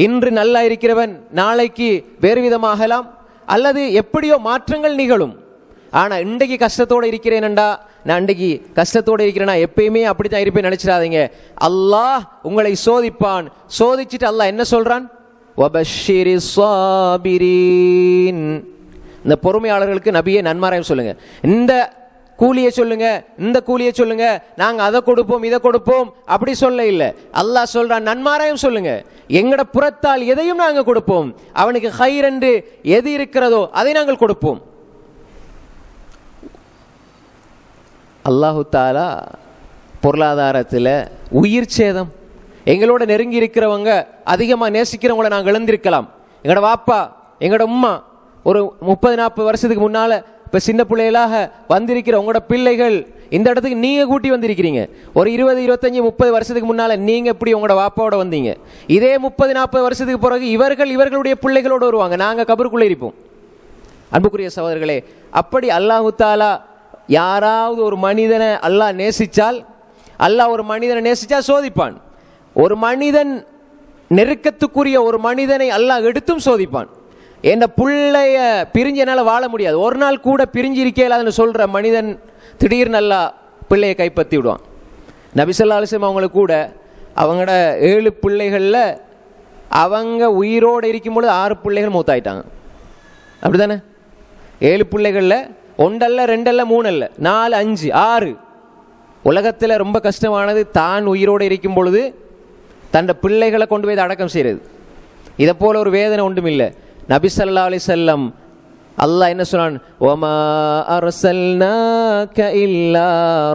இன்று நல்லா இருக்கிறவன் நாளைக்கு வேறு விதமாகலாம், அல்லது எப்படியோ மாற்றங்கள் நிகழும். ஆனா இன்றைக்கு கஷ்டத்தோடு இருக்கிறேன்டா, நான் இன்றைக்கு கஷ்டத்தோடு இருக்கிறேன்னா எப்பயுமே அப்படித்தான் இருப்பேன் நினைச்சிடாதீங்க. அல்லாஹ் உங்களை சோதிப்பான். சோதிச்சுட்டு அல்லாஹ் என்ன சொல்றான்? வபஷ்ஷிரிஸ் ஸாபிரீன். இந்த பொறுமையாளர்களுக்கு நபியே நன்மாராயம் சொல்லுங்க. இந்த கூலியை சொல்லுங்க, இந்த கூலியை சொல்லுங்க, நாங்க அதை கொடுப்போம் இதை கொடுப்போம் அப்படி சொல்ல இல்லை. அல்லாஹ் சொல்றான் நன்மாராயம் சொல்லுங்க, எங்கட புறத்தால் எதையும் நாங்கள் கொடுப்போம், அவனுக்கு ஹைர் என்று எது இருக்கிறதோ அதை நாங்கள் கொடுப்போம். அல்லாஹு தாலா பொருளாதாரத்தில் உயிர் சேதம், எங்களோட நெருங்கி இருக்கிறவங்க அதிகமாக நேசிக்கிறவங்கள நாங்கள் இழந்திருக்கலாம். எங்களோட வாப்பா எங்களோட உம்மா ஒரு 30-40 வருஷத்துக்கு முன்னால் இப்போ சின்ன பிள்ளைகளாக வந்திருக்கிற உங்களோட பிள்ளைகள் இந்த இடத்துக்கு நீங்கள் கூட்டி வந்திருக்கிறீங்க. ஒரு 20-25-30 வருஷத்துக்கு முன்னால் நீங்கள் எப்படி உங்களோட வாப்பாவோட வந்தீங்க, இதே 30-40 வருஷத்துக்கு பிறகு இவர்களுடைய பிள்ளைகளோடு வருவாங்க, நாங்கள் கபருக்குள்ளே இருப்போம். அன்புக்குரிய சகோதரர்களே, அப்படி அல்லாஹு தாலா யாராவது ஒரு மனிதனை அல்லாஹ் நேசிச்சால், அல்லாஹ் ஒரு மனிதனை நேசிச்சா சோதிப்பான். ஒரு மனிதன் நெருக்கத்துக்குரிய ஒரு மனிதனை அல்லாஹ் எடுத்தும் சோதிப்பான். என் பிள்ளைய பிரிஞ்சு என்னால் வாழ முடியாது, ஒரு நாள் கூட பிரிஞ்சு இருக்கலாதுன்னு சொல்கிற மனிதன் திடீர்னு அல்லாஹ் பிள்ளையை கைப்பற்றி விடுவான். நபி ஸல்லல்லாஹு அலைஹி வஸல்லம் அவங்களுக்கு கூட அவங்களோட 7 பிள்ளைகளில் அவங்க உயிரோடு இருக்கும் பொழுது 6 பிள்ளைகள் மூத்தாயிட்டாங்க. அப்படி தானே? 7 பிள்ளைகளில் 1 அல்ல 2 அல்ல 3 அல்ல 4 5 6. உலகத்தில் ரொம்ப கஷ்டமானது தான் உயிரோடு இருக்கும் பொழுது தன் பிள்ளைகளை கொண்டு போய் அடக்கம் செய்கிறது. இதை போல ஒரு வேதனை ஒன்றும் இல்லை. நபி ஸல்லல்லாஹு அலைஹி வஸல்லம் அல்லாஹ் என்ன சொன்னான், வமா அர்ஸல்னாக இல்லா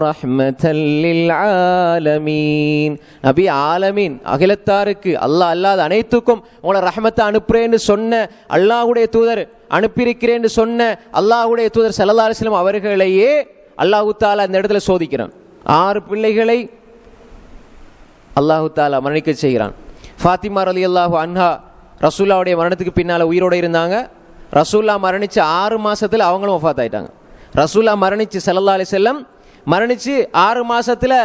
ரஹ்மத்தல் லில் ஆலமீன். நபி ஆலமீன் அகிலத்தாருக்கு அல்லாஹ் அல்லாத அனைத்துக்கும் உங்களை ரஹ்மத்தை அனுப்புறேன்னு சொன்ன அல்லாஹ்வுடைய தூதர், அனுப்பியிருக்கிறேன்னு சொன்ன அல்லாஹ்வுடைய தூதர் ஸல்லல்லாஹு அலைஹி வஸல்லம் அவர்களையே அல்லாஹு தாலா இந்த இடத்துல சோதிக்கிறான். 6 பிள்ளைகளை அல்லாஹு தாலா மரணிக்க செய்கிறான். ஃபாத்திமா ரலியல்லாஹு அன்ஹா ரசூல்லாவுடைய மரணத்துக்கு பின்னால் உயிரோடு இருந்தாங்க. ரசூல்லா மரணித்து 6 மாதத்தில் அவங்களும் வஃபாத் ஆயிட்டாங்க. ரசூல்லா மரணித்து ஸல்லல்லாஹு அலைஹி வஸல்லம் மரணித்து 6 மாதத்தில்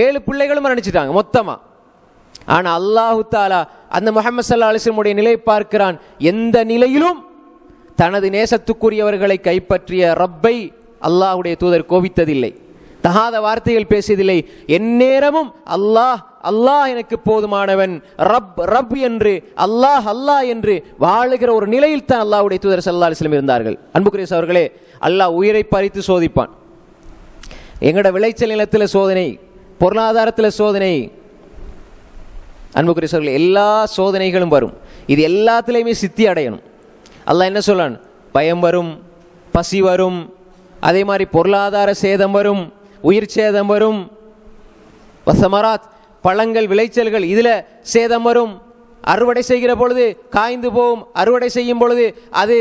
7 பிள்ளைகளும் மரணிச்சிட்டாங்க மொத்தமாக. ஆனால் அல்லாஹு தாலா அந்த முஹம்மது ஸல்லல்லாஹு அலைஹி வஸல்லம் உடைய நிலை பார்க்கிறான். எந்த நிலையிலும் தனது நேசத்துக்குரியவர்களை கைப்பற்றிய ரப்பை அல்லாஹுடைய தூதர் கோபித்ததில்லை, தகாத வார்த்தைகள் பேசியதில்லை. எந்நேரமும் அல்லாஹ் அல்லாஹ் எனக்கு போதுமானவன், ரப் ரப் என்று அல்லாஹ் அல்லாஹ் என்று வாழுகிற ஒரு நிலையில் தான் அல்லாஹ்வுடைய தூதர் ஸல்லல்லாஹு அலைஹி வஸல்லம் இருந்தார்கள். அன்புக்குரிய சகோதரர்களே, அல்லாஹ் உயிரை பறித்து சோதிப்பான். எங்களோட விளைச்சல் நிலத்தில் சோதனை, பொருளாதாரத்தில் சோதனை. அன்புக்குரிய சகோதரர்களே, எல்லா சோதனைகளும் வரும். இது எல்லாத்துலேயுமே சித்தி அடையணும். அல்லாஹ் என்ன சொல்றான், பயம் வரும், பசி வரும், அதே மாதிரி பொருளாதார சேதம் வரும், உயிர் சேதம் வரும், வசமராத் பழங்கள் விளைச்சல்கள் இதில் சேதம் வரும். அறுவடை செய்கிற பொழுது காய்ந்து போகும், அறுவடை செய்யும் பொழுது அது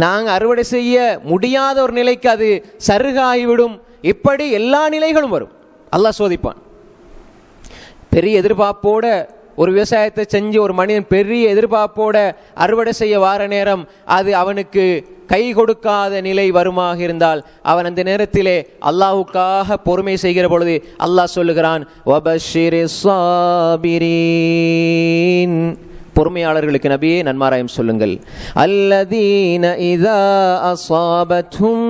நாங்கள் அறுவடை செய்ய முடியாத ஒரு நிலைக்கு அது சருகாகிவிடும். இப்படி எல்லா நிலைகளும் வரும். அல்லாஹ் சோதிப்பான். பெரிய எதிர்பார்ப்போட ஒரு விவசாயத்தை செஞ்சு ஒரு மனிதன் பெரிய எதிர்பார்ப்போட அறுவடை செய்ய வார நேரம் அது அவனுக்கு கை கொடுக்காத நிலை வருமாக இருந்தால் அவன் அந்த நேரத்திலே அல்லாஹுக்காக பொறுமை செய்கிற பொழுது அல்லாஹ் சொல்லுகிறான், வபஷிரிஸ் சாபிரீன், பொறுமையாளர்களுக்கு நபியே நன்மாராயம் சொல்லுங்கள். அல்லதீன இதா அஸாபத்தும்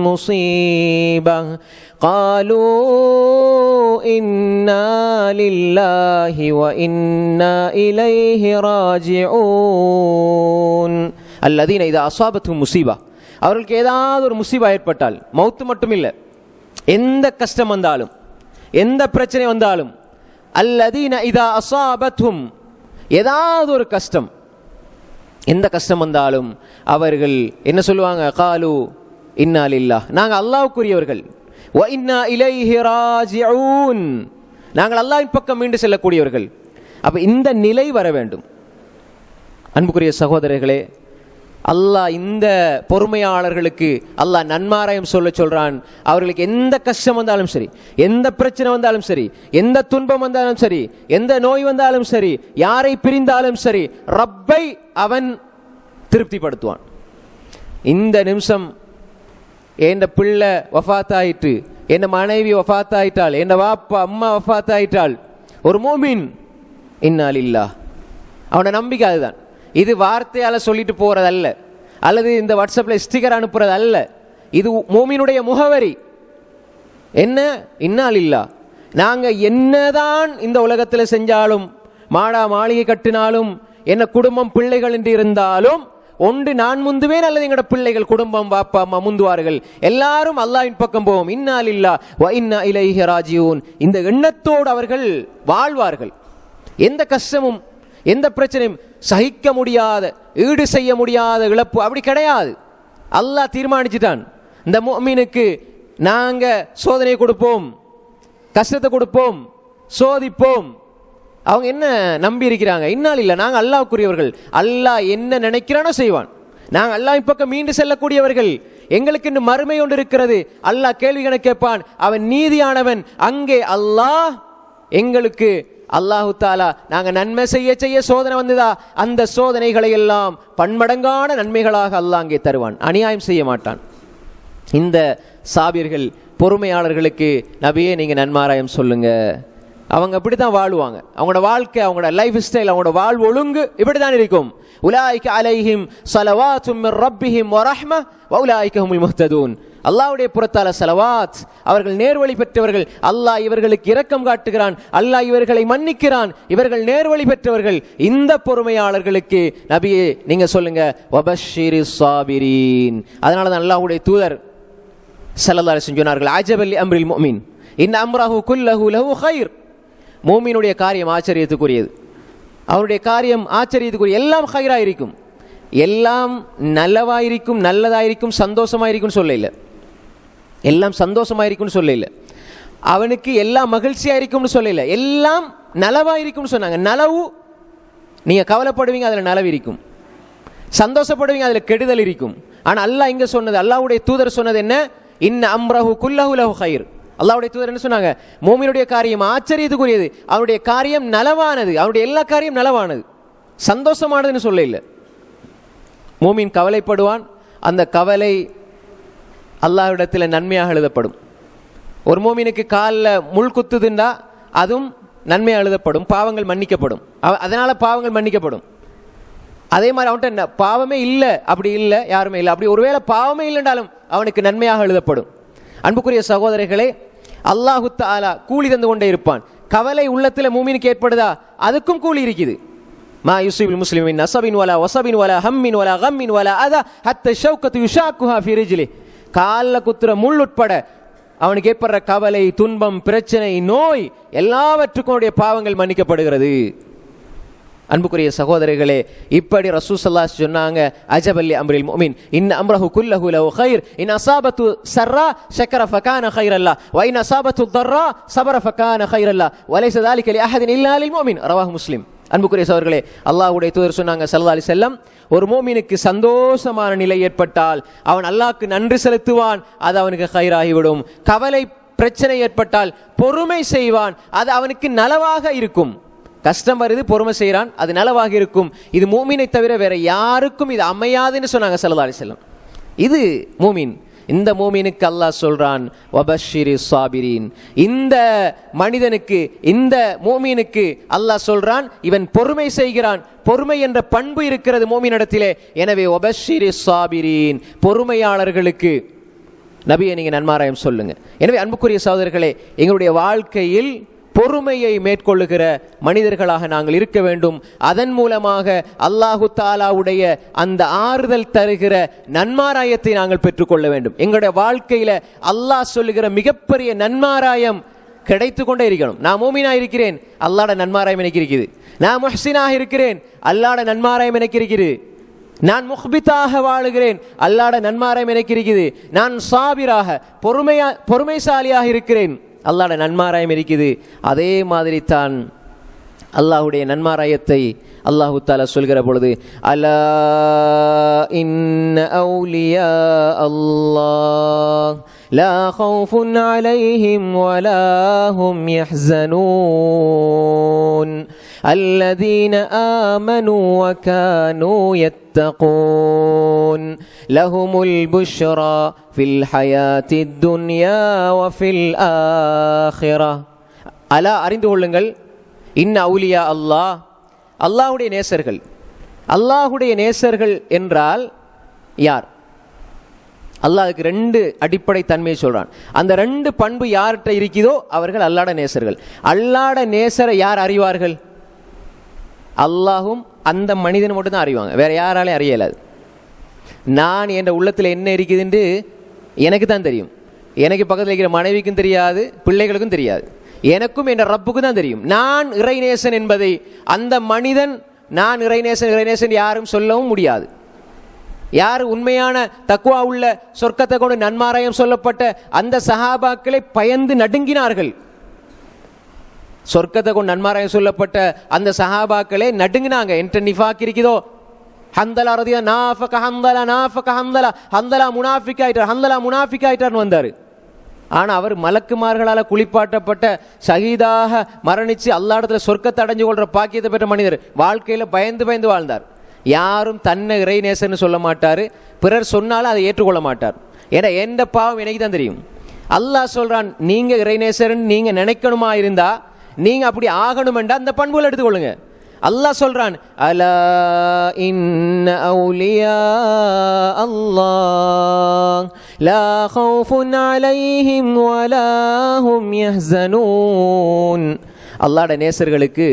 முஸீபஹ் காலூ இன்னா லில்லாஹி வ இன்னா இலைஹி ராஜிஊன். அல்லதீன இதா அஸாபத்தும் முஸீபா, அவர்களுக்கு ஏதாவது ஒரு முஸீபா ஏற்பட்டால், மௌத்து மட்டும் இல்லை, எந்த கஷ்டம் வந்தாலும் எந்த பிரச்சனை வந்தாலும், அல்லதீன இதா அஸாபத்தும், ஏதாவது ஒரு கஷ்டம், எந்த கஷ்டம் வந்தாலும் அவர்கள் என்ன சொல்லுவாங்க, காலு இன்னா லில்லாஹ், நாங்கள் அல்லாஹ்வுக்குரியவர்கள், வ இன்னா இலைஹி ராஜிஊன், நாங்கள் அல்லாஹ்வின் பக்கம் மீண்டு செல்லக்கூடியவர்கள். அப்ப இந்த நிலை வர வேண்டும். அன்புக்குரிய சகோதரர்களே, அல்லாஹ் இந்த பொறுமையாளர்களுக்கு அல்லாஹ் நன்மாராயம் சொல்றான். அவர்களுக்கு எந்த கஷ்டம் வந்தாலும் சரி, எந்த பிரச்சனை வந்தாலும் சரி, எந்த துன்பம் வந்தாலும் சரி, எந்த நோய் வந்தாலும் சரி, யாரை பிரிந்தாலும் சரி, ரப்பை அவன் திருப்திப்படுத்துவான். இந்த நிமிஷம் என் பிள்ளை வஃபாத்தாயிட்டு, என் மனைவி வஃபாத்தாயிட்டால், என் வாப்பா அம்மா வஃபாத்தாயிட்டால், ஒரு மூமின் இன்னா லில்லாஹ், அவனோட நம்பிக்கை அதுதான். இது வார்த்தையால் சொல்லிட்டு போறதல்ல, அல்லது இந்த வாட்ஸ்அப்பில் ஸ்டிக்கர் அனுப்புறது அல்ல. இது மூமினுடைய முகவரி. என்ன? இன்னா லில்லாஹ். நாங்கள் என்னதான் இந்த உலகத்தில் செஞ்சாலும், மாடா மாளிகை கட்டினாலும், என்ன குடும்பம் பிள்ளைகள் என்று இருந்தாலும், ஒன்று நான் முந்துவேன் அல்லது எங்களோட பிள்ளைகள், குடும்பம், வாப்பா அம்மா முந்துவார்கள், எல்லாரும் அல்லாஹ்வின் பக்கம் போவோம். இன்னா லில்லாஹி வ இன்னா இலைஹி ராஜிஊன். இந்த எண்ணத்தோடு அவர்கள் வாழ்வார்கள். எந்த கஷ்டமும் எந்த பிரச்சனையும் சகிக்க முடியாத, ஈடு செய்ய முடியாத இழப்பு அப்படி கிடையாது. அல்லாஹ் தீர்மானிச்சுட்டான், இந்த முஃமினுக்கு நாங்க சோதனை கொடுப்போம், கஷ்டத்தை கொடுப்போம், சோதிப்போம். அவங்க என்ன நம்பி இருக்கிறாங்க? இன்னால் இல்லை, நாங்கள் அல்லாஹ்வுக்குரியவர்கள், அல்லாஹ் என்ன நினைக்கிறானோ செய்வான். நாங்கள் அல்லாஹ்வின் பக்கம் மீண்டு செல்லக்கூடியவர்கள். எங்களுக்கு இன்னும் மறுமை ஒன்று இருக்கிறது. அல்லாஹ் கேள்வி கணக்கு கேட்பான், அவன் நீதியானவன். அங்கே அல்லாஹ் எங்களுக்கு அல்லாஹு தாலா நாங்கள் நன்மை செய்ய செய்ய சோதனை வந்ததா, அந்த சோதனைகளை எல்லாம் பன்மடங்கான நன்மைகளாக அல்லாஹ் அங்கே தருவான். அநியாயம் செய்ய மாட்டான். இந்த சாபியர்கள், பொறுமையாளர்களுக்கு நபியே நீங்க நன்மாராயம் சொல்லுங்க. அவங்க அப்படித்தான் வாழுவாங்க. அவங்களோட வாழ்க்கை, அவங்களோட லைஃப் ஸ்டைல், அவங்களோட வாழ்வு ஒழுங்கு இப்படித்தான் இருக்கும். உலாயிக அலைஹிம் ஸலவாத்தும் மிர் ரப்பிஹிம் வ ரஹ்ம வ உலாயிக ஹுமுல் முஹ்ததூன். அல்லாஹ்வுடைய புறத்தால ஸலவாத், அவர்கள் நேர்வழி பெற்றவர்கள். அல்லாஹ் இவர்களுக்கு இரக்கம் காட்டுகிறான், அல்லாஹ் இவர்களை மன்னிக்கிறான், இவர்கள் நேர்வழி பெற்றவர்கள். இந்த பொறுமையாளர்களுக்கு நபியே நீங்க சொல்லுங்க வபஷ்ஷிரிஸ் ஸாபிரீன். அதனால தான் அல்லாஹ்வுடைய தூதர் ஸல்லல்லாஹு அலைஹி வஸல்லம் சொன்னார்கள், அஜபல் அம்ரில் முஃமின் இன் அம்ரஹு குல்லஹு லஹு கைர். மூமினுடைய காரியம் ஆச்சரியத்துக்குரியது, அவருடைய காரியம் ஆச்சரியத்துக்குரிய, எல்லாம் கைராயிருக்கும், எல்லாம் நல்லவாயிருக்கும், நல்லதாயிருக்கும், சந்தோஷமாயிருக்கும் சொல்ல இல்லை. எல்லாம் சந்தோஷமாயிருக்கும்னு சொல்ல இல்லை. அவனுக்கு எல்லாம் மகிழ்ச்சியாயிருக்கும்னு சொல்ல இல்லை. எல்லாம் நலவாயிருக்கும்னு சொன்னாங்க. நலவு, நீங்க கவலைப்படுவீங்க, அதுல நலவு இருக்கும். சந்தோஷப்படுவீங்க, அதுல கெடுதல் இருக்கும். ஆனா அல்லாஹ் இங்க சொன்னது, அல்லாஹ்வுடைய தூதர் சொன்னது என்ன? இன்ன அம்ரஹு குல்லஹு லஹு கைர். அல்லாஹ்வுடைய தூதர் என்ன சொன்னாங்க? மூமினுடைய காரியம் ஆச்சரியத்துக்குரியது, அவருடைய காரியம் நலவானது, அவருடைய எல்லா காரியம் நலவானது, சந்தோஷமானதுன்னு சொல்ல இல்லை. மூமின் கவலைப்படுவான், அந்த கவலை அல்லாஹ்விடத்தில் நன்மையாக எழுதப்படும். ஒரு மூமினுக்கு காலில் முள் குத்துதுண்டா அதுவும் நன்மையாக எழுதப்படும், பாவங்கள் மன்னிக்கப்படும். அதனால பாவங்கள் மன்னிக்கப்படும். அதே மாதிரி அவன்கிட்ட பாவமே இல்லை, அப்படி இல்லை, யாருமே இல்லை, அப்படி ஒருவேளை பாவமே இல்லைன்றாலும் அவனுக்கு நன்மையாக எழுதப்படும். அன்புக்குரிய சகோதரர்களே, அல்லாஹு தஆலா கூலி தந்து கொண்டே இருப்பான். கவலை உள்ளத்தில் மூமினுக்கு ஏற்படுதா, அதுக்கும் கூலி இருக்குது. மா யுஸிபுல் முஸ்லிமின் நஸபின் வலா வஸபின் வலா ஹம்மின் வலா கம்மின் வலா அதா ஹத்தா ஷௌகத்து யுஷாக்குஹா ஃபி ரிஜ்லி. காலில் குத்துற முள் உட்பட அவனுக்கு ஏற்படுற கவலை, துன்பம், பிரச்சனை, நோய் எல்லாவற்றுக்கும் அவருடைய பாவங்கள் மன்னிக்கப்படுகிறது. அன்புக்குரிய சகோதரர்களே, இப்படி ரசூல் ஸல்லல்லாஹு அலைஹி வஸல்லம் சொன்னாங்க, அஜபல் அம்ரில் முஃமின் இன் அம்ரஹு குல்லஹு லஹு கைர் இன் அஸாபத்து ஸர்ரா ஷக்கர ஃபகான கைரல்லா வ இன் அஸாபத்து ضرா ஸபர ஃபகான கைரல்லா வ லைஸ ذلك லிஅஹதின் இல்லா லில் முஃமின் ரவாஹு முஸ்லிம். அன்புக்குரிய சகோதரர்களே, அல்லாஹ்வுடைய தூதர் சொன்னாங்க ஸல்லல்லாஹு அலைஹி வஸல்லம், ஒரு மூமினுக்கு சந்தோஷமான நிலை ஏற்பட்டால் அவன் அல்லாஹ்க்கு நன்றி செலுத்துவான், அது அவனுக்கு கைராகிவிடும். கவலை, பிரச்சனை ஏற்பட்டால் பொறுமை செய்வான், அது அவனுக்கு நலவாக இருக்கும். கஷ்டம் வருது, பொறுமை செய்கிறான், அது நலவாக இருக்கும். இது மூமினை தவிர வேற யாருக்கும் இது அமையாதுன்னு சொன்னாங்க ஸல்லல்லாஹு அலைஹி வஸல்லம். இது மூமின். இந்த மூமினுக்கு அல்லாஹ் சொல்றான் வபஷ்ஷிரிஸ் ஸாபிரீன். இந்த மனிதனுக்கு, இந்த மூமினுக்கு அல்லாஹ் சொல்றான், இவன் பொறுமை செய்கிறான், பொறுமை என்ற பண்பு இருக்கிறது மூமினிடத்திலே. எனவே வபஷ்ஷிரிஸ் ஸாபிரீன், பொறுமையாளர்களுக்கு நபியை நீங்க நன்மாராயம் சொல்லுங்க. எனவே அன்புக்குரிய சகோதரர்களே, எங்களுடைய வாழ்க்கையில் பொறுமையை மேற்கொள்ளுகிற மனிதர்களாக நாங்கள் இருக்க வேண்டும். அதன் மூலமாக அல்லாஹு தாலாவுடைய அந்த ஆறுதல் தருகிற நன்மாராயத்தை நாங்கள் பெற்றுக்கொள்ள வேண்டும். எங்களுடைய வாழ்க்கையில அல்லாஹ் சொல்லுகிற மிகப்பெரிய நன்மாராயம் கிடைத்து கொண்டே இருக்கணும். நான் மூமினா இருக்கிறேன், அல்லாஹ்ட நன்மாராயம் எனக்கு இருக்குது. நான் முஹ்சினாக இருக்கிறேன், அல்லாஹ்ட நன்மாராயம் எனக்கு இருக்குது. நான் முஹ்பித்தாக வாழுகிறேன், அல்லாஹ்ட நன்மாராயம் எனக்கு இருக்குது. நான் சாபிராக, பொறுமைசாலியாக இருக்கிறேன், அல்லாஹ்ட நன்மாராயம் இருக்குது. அதே மாதிரி தான் அல்லாஹ்வுடைய நன்மாராயத்தை அல்லாஹு தஆலா சொல்கிற பொழுது, அலா இன்ன அவுலியா அல்லாஹ் லா கௌஃபுன் அலைஹிம் வலா ஹும் யஹ்ஸனூன் الذين آمنوا وكانوا يتقون لهم البشرى في الحياة الدنيا وفي الآخرة. அலா அறிந்து கொள்ளுங்கள், இன்ன அவுலியா அல்லாஹ், அல்லாஹ்வுடைய நேசர்கள். அல்லாஹ்வுடைய நேசர்கள் என்றால் யார்? அல்லாஹ்வுக்கு ரெண்டு அடிப்படை தன்மையை சொல்றான். அந்த ரெண்டு பண்பு யார்கிட்ட இருக்குதோ அவர்கள் அல்லாஹ்வுடைய நேசர்கள். அல்லாஹ்வுடைய நேசரை யார் அறிவார்கள்? அல்லாஹும் அந்த மனிதன் மட்டும் தான் அறிவாங்க, வேற யாராலையும் அறியலாது. நான் என் உள்ளத்தில் என்ன இருக்குதுன்னு எனக்கு தான் தெரியும். எனக்கு பக்கத்தில் இருக்கிற மனைவிக்கும் தெரியாது, பிள்ளைகளுக்கும் தெரியாது. எனக்கும் என் ரப்புக்கு தான் தெரியும். நான் இறைநேசன் என்பதை அந்த மனிதன் நான் இறைநேசன் யாரும் சொல்லவும் முடியாது. யார் உண்மையான தக்குவா உள்ள சொர்க்கத்தை கொண்டு நன்மாராயம் சொல்லப்பட்ட அந்த சஹாபாக்களை பயந்து நடுங்கினார்கள். சொர்க்கத்தை கொண்டு நன்மாராயம் சொல்லப்பட்ட அந்த சஹாபாக்களே நடுங்கினாங்க. என்கிட்ட நிஃபாக் இருக்குதோ, ஹந்தலா ரதியா நாஃபக ஹந்தலா முனாஃபிக் ஆயிட்டார்னு வந்தார். ஆனால் அவர் மலக்குமார்களால் குளிப்பாட்டப்பட்ட ஷஹீதாக மரணித்து அல்லாஹ்விடத்தில் சொர்க்கத்தை அடைஞ்சு கொள்கிற பாக்கியத்தை பெற்ற மனிதர் வாழ்க்கையில் பயந்து வாழ்ந்தார். யாரும் தன்னை இறைநேசன்னு சொல்ல மாட்டார், பிறர் சொன்னாலும் அதை ஏற்றுக்கொள்ள மாட்டார். ஏன்னா எந்த பாவம் எனக்கு தான் தெரியும். அல்லாஹ் சொல்கிறான், நீங்கள் இறைநேசர்ன்னு நீங்கள் நினைக்கணுமா இருந்தா, நீங்கள் அப்படி ஆகணுமெண்டா அந்த பண்புகளை எடுத்துக்கொள்ளுங்க. அல்லாஹ் சொல்றான், அலா இன்ன அவுலியா அல்லாஹ் லா ஹவுஃபுன் அலைஹிம் வலா ஹும் யஹ்ஸனூன். அல்லாஹ்வுடைய நேசர்களுக்கு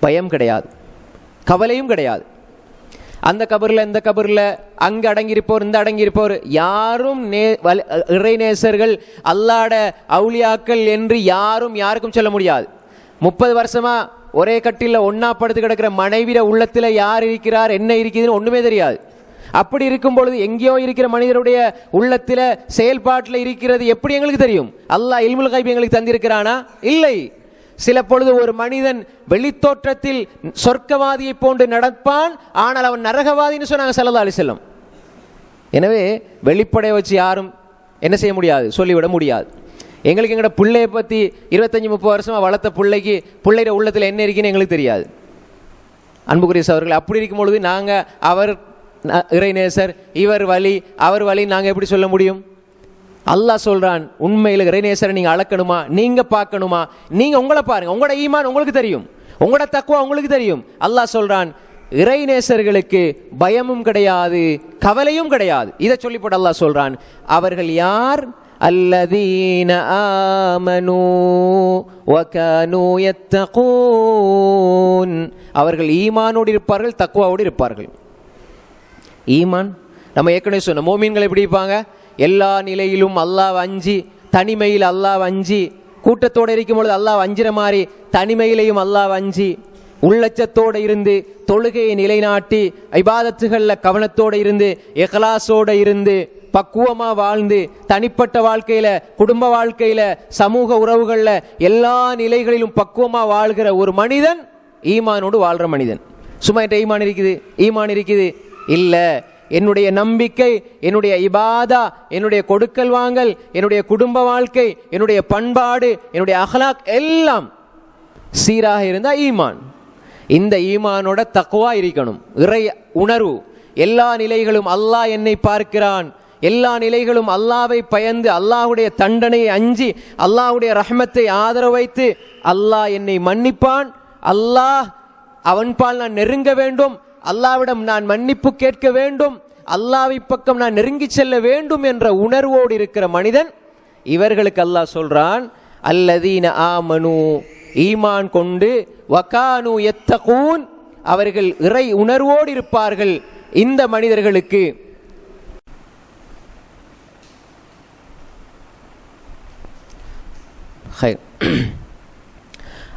பயம் கிடையாது, கவலையும் கிடையாது. அந்த கபரில் இந்த கபரில் அங்கே அடங்கியிருப்போர் இந்த அடங்கியிருப்போர் யாரும் இறைநேசர்கள் அல்லாஹ்வுடைய அவுலியாக்கள் என்று யாருக்கும் சொல்ல முடியாது. 30 வருஷமா ஒரே கட்டில ஒன்னா படுத்து கிடக்கிற மனைவிட உள்ளத்தில் யார் இருக்கிறார் என்ன இருக்குதுன்னு ஒண்ணுமே தெரியாது. அப்படி இருக்கும் பொழுது எங்கேயோ இருக்கிற மனிதருடைய உள்ளத்தில் செயல்பாட்டில் இருக்கிறது எப்படி எங்களுக்கு தெரியும்? அல்லாஹ் இல்முல் கைப் எங்களுக்கு தந்திருக்கிறானா? இல்லை. சில பொழுது ஒரு மனிதன் வெளித்தோற்றத்தில் சொர்க்கவாதியை போன்று நடப்பான், ஆனால் அவன் நரகவாதின்னு சொன்னாங்க ஸல்லல்லாஹு அலைஹி வஸல்லம். எனவே வெளிப்படைய வச்சு யாரும் என்ன செய்ய முடியாது, சொல்லிவிட முடியாது. எங்களுக்கு எங்களோட பிள்ளையை பற்றி 25-30 வருஷமாக வளர்த்த பிள்ளையோட உள்ளத்தில் என்ன இருக்குன்னு எங்களுக்கு தெரியாது. அன்புக்குரிய அவர்கள் அப்படி இருக்கும் பொழுது நாங்கள் அவர் இறைநேசர், இவர் வழி, அவர் வழி நாங்கள் எப்படி சொல்ல முடியும்? அல்லாஹ் சொல்றான், உண்மையில் இறைநேசரை நீங்க அளக்கணுமா, நீங்க பார்க்கணுமா, நீங்க உங்களை பாருங்க. உங்களோட ஈமான் உங்களுக்கு தெரியும், உங்களோட தக்வா உங்களுக்கு தெரியும். அல்லாஹ் சொல்றான், இறைநேசர்களுக்கு பயமும் கிடையாது, கவலையும் கிடையாது. இதை சொல்லிப்போட்டு அல்லாஹ் சொல்றான், அவர்கள் யார்? அல்லதீன ஆமனூ வகானூ யத்தகூன். அவர்கள் ஈமானோடு இருப்பார்கள், தக்வாவோடு இருப்பார்கள். ஈமான் நம்ம ஏற்கனவே சொன்ன மோமீன்கள் எப்படி இருப்பாங்க? எல்லா நிலையிலும் அல்லாஹ் அஞ்சி, தனிமையில் அல்லாஹ் அஞ்சி, கூட்டத்தோடு இருக்கும் பொழுது அல்லாஹ் அஞ்சிற மாதிரி தனிமையிலையும் அல்லாஹ் அஞ்சி, உள்ளச்சத்தோடு இருந்து தொழுகையை நிலைநாட்டி இபாதத்துகளில் கவனத்தோடு இருந்து இக்லாஸோடு இருந்து பக்குவமா வாழ்ந்து தனிப்பட்ட வாழ்க்கையில, குடும்ப வாழ்க்கையில, சமூக உறவுகள்ல எல்லா நிலைகளிலும் பக்குவமா வாழ்கிற ஒரு மனிதன் ஈமானோடு வாழ்ற மனிதன். சும்மா என்கிட்ட ஈமான் இருக்குது இல்ல, என்னுடைய நம்பிக்கை, என்னுடைய இபாதா, என்னுடைய கொடுக்கல் வாங்கல், என்னுடைய குடும்ப வாழ்க்கை, என்னுடைய பண்பாடு, என்னுடைய அஹ்லாக் எல்லாம் சீராக இருந்தா ஈமான். இந்த ஈமானோட தக்வா இருக்கணும், இறை உணர்வு. எல்லா நிலைகளும் அல்லாஹ் என்னை பார்க்கிறான், எல்லா நிலைகளும் அல்லாஹ்வை பயந்து, அல்லாஹ்வுடைய தண்டனையை அஞ்சி, அல்லாஹ்வுடைய ரஹ்மத்தை ஆதரவு வைத்து, அல்லாஹ் என்னை மன்னிப்பான், அல்லாஹ் அவன்பால் நான் நெருங்க வேண்டும், அல்லாஹ்விடம் நான் மன்னிப்பு கேட்க வேண்டும், அல்லாஹ்வை பக்கம் நான் நெருங்கி செல்ல வேண்டும் என்ற உணர்வோடு இருக்கிற மனிதன், இவர்களுக்கு அல்லாஹ் சொல்றான், அல்லதீன ஆமனு, ஈமான் கொண்டு, வகானு யத்தகூன், அவர்கள் இறை உணர்வோடு இருப்பார்கள். இந்த மனிதர்களுக்கு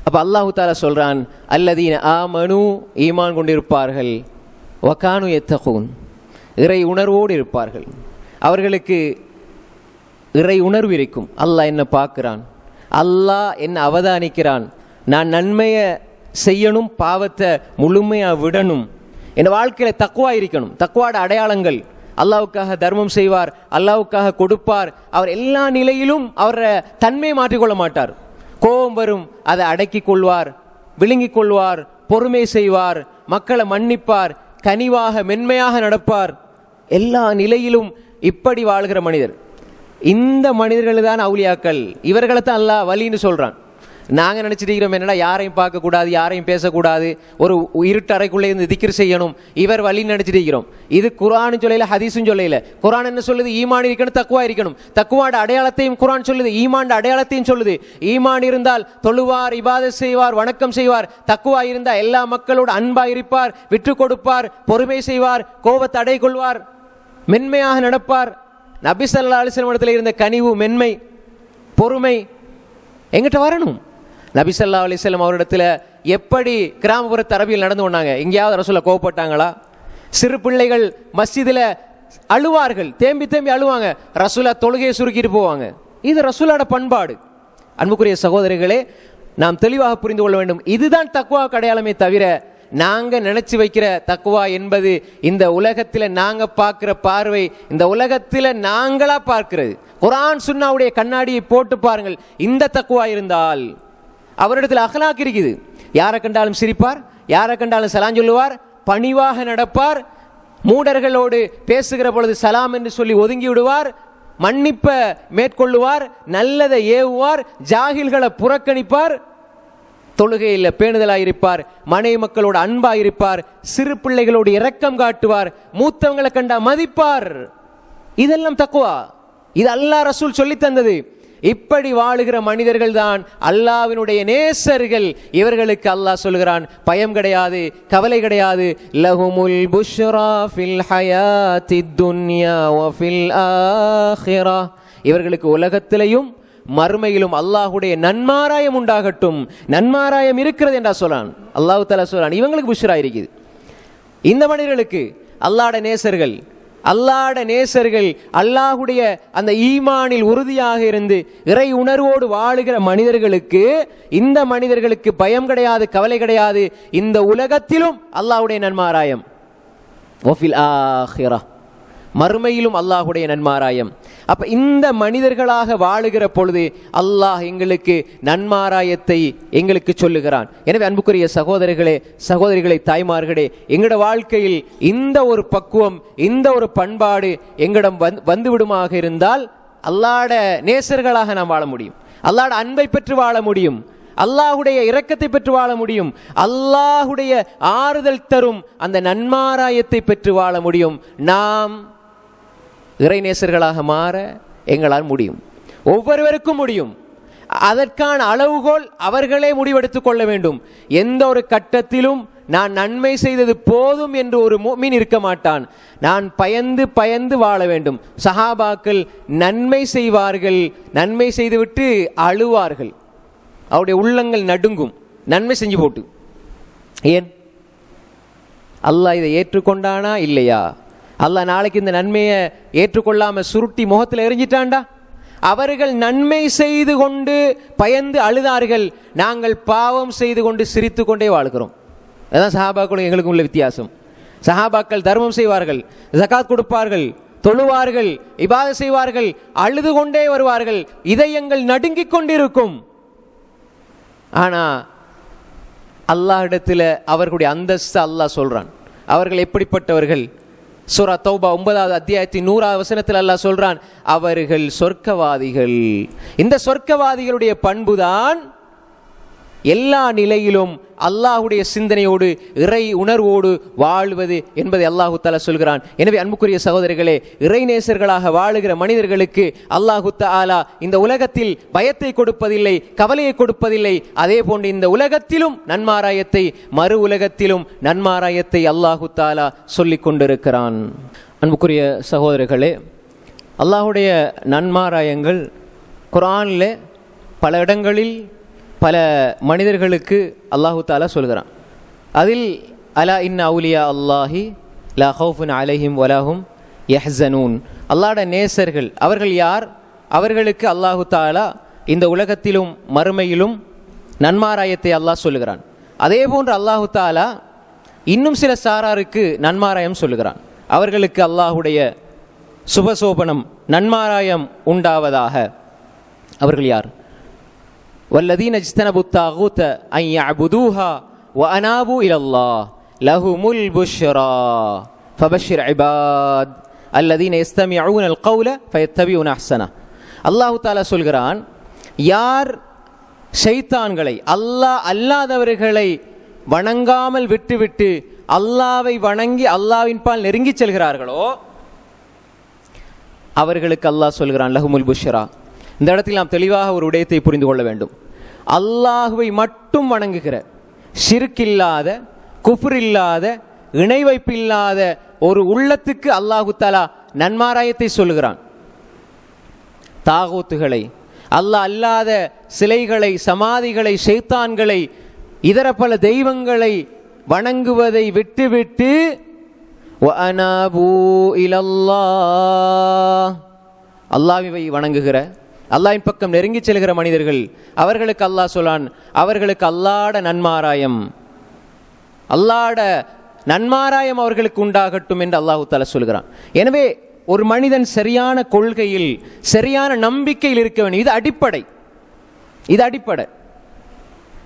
அப்ப அல்லாஹு தஆலா சொல்றான், அல்லதீன ஆமனு, ஈமான் கொண்டிருப்பார்கள், வகானு யத்தகூன், இறை உணர்வோடு இருப்பார்கள். அவர்களுக்கு இறை உணர்வு இருக்கும். அல்லாஹ் என்ன பார்க்கிறான், அல்லாஹ் என்ன அவதானிக்கிறான், நான் நன்மையை செய்யணும், பாவத்தை முழுமையா விடணும், என் வாழ்க்கையில தக்வா இருக்கணும். தக்வாட அடையாளங்கள், அல்லாஹ்வுக்காக தர்மம் செய்வார், அல்லாஹ்வுக்காக கொடுப்பார், அவர் எல்லா நிலையிலும் அவரை தன்மையை மாற்றிக்கொள்ள மாட்டார். கோபம் வரும், அதை அடக்கி கொள்வார், விழுங்கிக் கொள்வார், பொறுமை செய்வார், மக்களை மன்னிப்பார், கனிவாக மென்மையாக நடப்பார். எல்லா நிலையிலும் இப்படி வாழ்கிற மனிதர், இந்த மனிதர்கள் தான் அவுலியாக்கள். இவர்களை தான் அல்லாஹ் வலின்னு சொல்றான். நாங்கள் நினைச்சிருக்கிறோம் என்னடா, யாரையும் பார்க்கக்கூடாது, யாரையும் பேசக்கூடாது, ஒரு இருட்டு அறைக்குள்ளே இருந்து திக்ர் செய்யணும், இவர் வலின்னு நினைச்சிருக்கிறோம். இது குர்ஆனும் சொல்லல, ஹதீஸும் சொல்லல. குர்ஆன் என்ன சொல்லுது? ஈமான் இருக்கணும், தக்வா இருக்கணும். தக்வாட அடையாளத்தையும் குர்ஆன் சொல்லுது, ஈமான் அடையாளத்தையும் சொல்லுது. ஈமான் இருந்தால் தொழுவார், இபாதத் செய்வார், வணக்கம் செய்வார். தக்வா இருந்தால் எல்லா மக்களோடு அன்பா இருப்பார், விட்டு கொடுப்பார், பொறுமை செய்வார், கோபத்தை அடை கொள்வார். மென்மையாக நடப்பார். நபி ஸல்லல்லாஹு அலைஹி வஸல்லம் இடத்துல இருந்த கனிவு, மென்மை, பொறுமை எங்கிட்ட வரணும். நபி ஸல்லல்லாஹு அலைஹி வஸல்லம் அவரிடத்துல எப்படி கிராமப்புறத்து அரபியில் நடந்து கொண்டாங்க? எங்கேயாவது ரசூலுல்லாஹ் கோவப்பட்டாங்களா? சிறு பிள்ளைகள் மஸ்ஜிதில் அழுவார்கள், தேம்பி தேம்பி அழுவாங்க, ரசூலுல்லாஹ் தொழுகையை சுருக்கிட்டு போவாங்க. இது ரசூலோட பண்பாடு. அன்புக்குரிய சகோதரிகளே, நாம் தெளிவாக புரிந்து கொள்ள வேண்டும். இதுதான் தக்வா அடையாளமே தவிர நாங்க நினைச்சு வைக்கிற தக்வா என்பது இந்த உலகத்தில் நாங்க பார்க்கிற பார்வை, இந்த உலகத்தில் நாங்களா பார்க்கிறது. குர்ஆன் சுன்னாவுடைய கண்ணாடியை போட்டு பாருங்கள். இந்த தக்வா இருந்தால் அவரிடத்தில் அக்லாக் இருக்குது. யாரை கண்டாலும் சிரிப்பார், யாரை கண்டாலும் சலாம் சொல்லுவார், பணிவாக நடப்பார், மூடர்களோடு பேசுகிற பொழுது சலாம் என்று சொல்லி ஒதுங்கி விடுவார், மன்னிப்ப மேற்கொள்ளுவார், நல்லதை ஏவுவார், ஜாகில்களை புறக்கணிப்பார், தொழுகையில் பேணுதலாயிருப்பார், மனைவி மக்களோடு அன்பாயிருப்பார், சிறு பிள்ளைகளோடு இரக்கம் காட்டுவார், மூத்தவங்களை கண்டா மதிப்பார். இதெல்லாம் தக்வா. இது அல்லாஹ் ரசூல் சொல்லி தந்தது. இப்படி வாழுகிற மனிதர்கள் தான் அல்லாஹ்வினுடைய நேசர்கள். இவர்களுக்கு அல்லாஹ் சொல்கிறான், பயம் கிடையாது, கவலை கிடையாது. லஹுமுல் புஷ்ரா ஃபில் ஹயாத்தித் துன்யா வ ஃபில் ஆখিরা. இவர்களுக்கு உலகத்திலேயும் மறுமையிலும் அல்லாஹ்வுடைய நன்மாராயம் உண்டாகட்டும். நன்மாராயம் இருக்கிறது என்றா சொல்றான். அல்லாஹ் தஆலா சொல்றான், இவங்களுக்கு புஷ்ரா இருக்குது. இந்த மனிதர்களுக்கு அல்லாஹ்வுடைய நேசர்கள், அல்லாஹ்வுடைய நேசர்கள், அல்லாஹ்வுடைய அந்த ஈமானில் உறுதியாக இருந்து இறை உணர்வோடு வாழுகிற மனிதர்களுக்கு, இந்த மனிதர்களுக்கு பயம் கிடையாது, கவலை கிடையாது. இந்த உலகத்திலும் அல்லாஹ்வுடைய நன்மாராயம், வஃபில் ஆখিরা, மறுமையிலும் அல்லாஹ்வுடைய நன்மாராயம். அப்ப இந்த மனிதர்களாக வாழுகிற பொழுது அல்லாஹ் எங்களுக்கு நன்மாராயத்தை எங்களுக்கு சொல்லுகிறான். எனவே அன்புக்குரிய சகோதரர்களே, சகோதரிகளே, தாய்மார்களே, எங்களோட வாழ்க்கையில் இந்த ஒரு பக்குவம், இந்த ஒரு பண்பாடு எங்களிடம் வந்துவிடுமாக இருந்தால் அல்லாஹ்வுட நேசர்களாக நாம் வாழ முடியும், அல்லாஹ்வுட அன்பை பெற்று வாழ முடியும், அல்லாஹ்வுடைய இரக்கத்தை பெற்று வாழ முடியும், அல்லாஹ்வுடைய ஆறுதல் தரும் அந்த நன்மாராயத்தை பெற்று வாழ முடியும். நாம் இறைநேசர்களாக மாற எங்களால் முடியும், ஒவ்வொருவருக்கும் முடியும். அதற்கான அளவுகோல் அவர்களே முடிவெடுத்துக் கொள்ள வேண்டும். எந்த ஒரு கட்டத்திலும் நான் நன்மை செய்தது போதும் என்று ஒரு முஃமின் இருக்க மாட்டான். நான் பயந்து பயந்து வாழ வேண்டும். சஹாபாக்கள் நன்மை செய்வார்கள், நன்மை செய்துவிட்டு அழுவார்கள், அவருடைய உள்ளங்கள் நடுங்கும், நன்மை செஞ்சு போட்டு. ஏன்? அல்லாஹ் இதை ஏற்றுக்கொண்டானா இல்லையா? அல்லாஹ் நாளைக்கு இந்த நன்மையை ஏற்றுக்கொள்ளாம சுருட்டி முகத்தில் எரிஞ்சிட்டான்டா. அவர்கள் நன்மை செய்து கொண்டு பயந்து அழுதார்கள், நாங்கள் பாவம் செய்து கொண்டு சிரித்து கொண்டே வாழ்கிறோம். அதுதான் சஹாபாக்களும் எங்களுக்கும் உள்ள வித்தியாசம். சஹாபாக்கள் தர்மம் செய்வார்கள், ஜகாத் கொடுப்பார்கள், தொழுவார்கள், இபாதத் செய்வார்கள், அழுது கொண்டே வருவார்கள், இதயங்கள் நடுங்கிக் கொண்டிருக்கும். ஆனா அல்லாஹ்விடத்தில் அவர்களுடைய அந்தஸ்து அல்லாஹ் சொல்றான். அவர்கள் எப்படிப்பட்டவர்கள்? சூரா தௌபா 9வது அத்தியாயத்தின் 100வது வசனத்தில் அல்லாஹ் சொல்றான், அவர்கள் சொர்க்கவாதிகள். இந்த சொர்க்கவாதிகளுடைய பண்புதான் எல்லா நிலையிலும் அல்லாஹ்வுடைய சிந்தனையோடு இறை உணர்வோடு வாழ்வது என்பதை அல்லாஹு தஆலா சொல்கிறான். எனவே அன்புக்குரிய சகோதரர்களே, இறைநேசர்களாக வாழுகிற மனிதர்களுக்கு அல்லாஹு தஆலா இந்த உலகத்தில் பயத்தை கொடுப்பதில்லை, கவலையை கொடுப்பதில்லை. அதே போன்று இந்த உலகத்திலும் நன்மாராயத்தை, மறு உலகத்திலும் நன்மாராயத்தை அல்லாஹு தஆலா சொல்லிக் கொண்டிருக்கிறான். அன்புக்குரிய சகோதரர்களே, அல்லாஹ்வுடைய நன்மாராயங்கள் குர்ஆனில் பல இடங்களில் பல மனிதர்களுக்கு அல்லாஹு தஆலா சொல்கிறான். அதில் அலா இன்ன அவுலியா அல்லாஹி லா ஹவுஃபுன் அலைஹிம் வலாஹும் யஹ்ஸனூன். அல்லாஹ்வுடைய நேசர்கள் அவர்கள் யார்? அவர்களுக்கு அல்லாஹு தஆலா இந்த உலகத்திலும் மறுமையிலும் நன்மாராயத்தை அல்லாஹ் சொல்லுகிறான். அதே போன்று அல்லாஹு தஆலா இன்னும் சில சாராருக்கு நன்மாராயம் சொல்லுகிறான். அவர்களுக்கு அல்லாஹ்வுடைய சுபசோபனம், நன்மாராயம் உண்டாவதாக. அவர்கள் யார்? வல்லதீன இஜ்தனபு தாகூத அன் யஅபுதூஹா வ அனாபு இலல்லாஹ் லஹுமுல் புஷ்ரா ஃபபஷ்ஷிர் இபாத் அல்லதீன யஸ்தமிஊன அல் கௌல ஃபயத்தபிஊன அஹ்ஸனா. அல்லாஹ் தஆலா சொல்கிறான், யார் ஷைத்தான்களை, அல்லாஹ் அல்லாதவர்களை வணங்காமல் விட்டுவிட்டு அல்லாஹ்வை வணங்கி அல்லாஹ்வின் பால் நெருங்கி செல்கிறார்களோ அவர்களுக்கு அல்லாஹ் சொல்கிறான் லஹுமுல் புஷ்ரா. இந்த இடத்தில் நாம் தெளிவாக ஒரு விடயத்தை புரிந்து கொள்ள வேண்டும். அல்லாஹுவை மட்டும் வணங்குகிற, ஷிர்க் இல்லாத, குஃப்ர் இல்லாத, இணை வைப்பில்லாத ஒரு உள்ளத்துக்கு அல்லாஹு தஆலா நன்மாராயத்தை சொல்லுகிறான். தாகூத்துகளை, அல்லாஹ் அல்லாத சிலைகளை, சமாதிகளை, ஷைத்தான்களை, இதர பல தெய்வங்களை வணங்குவதை விட்டுவிட்டு அல்லாஹ்வை வணங்குகிற, அல்லாஹ்வின் பக்கம் நெருங்கி செல்கிற மனிதர்கள், அவர்களுக்கு அல்லாஹ் சொல்லான், அவர்களுக்கு அல்லாஹ்ட நன்மாராயம், அல்லாஹ்ட நன்மாராயம் அவர்களுக்கு உண்டாகட்டும் என்று அல்லாஹ் தஆலா சொல்கிறான். எனவே ஒரு மனிதன் சரியான கொள்கையில், சரியான நம்பிக்கையில் இருக்க வேண்டும். இது அடிப்படை, இது அடிப்படை.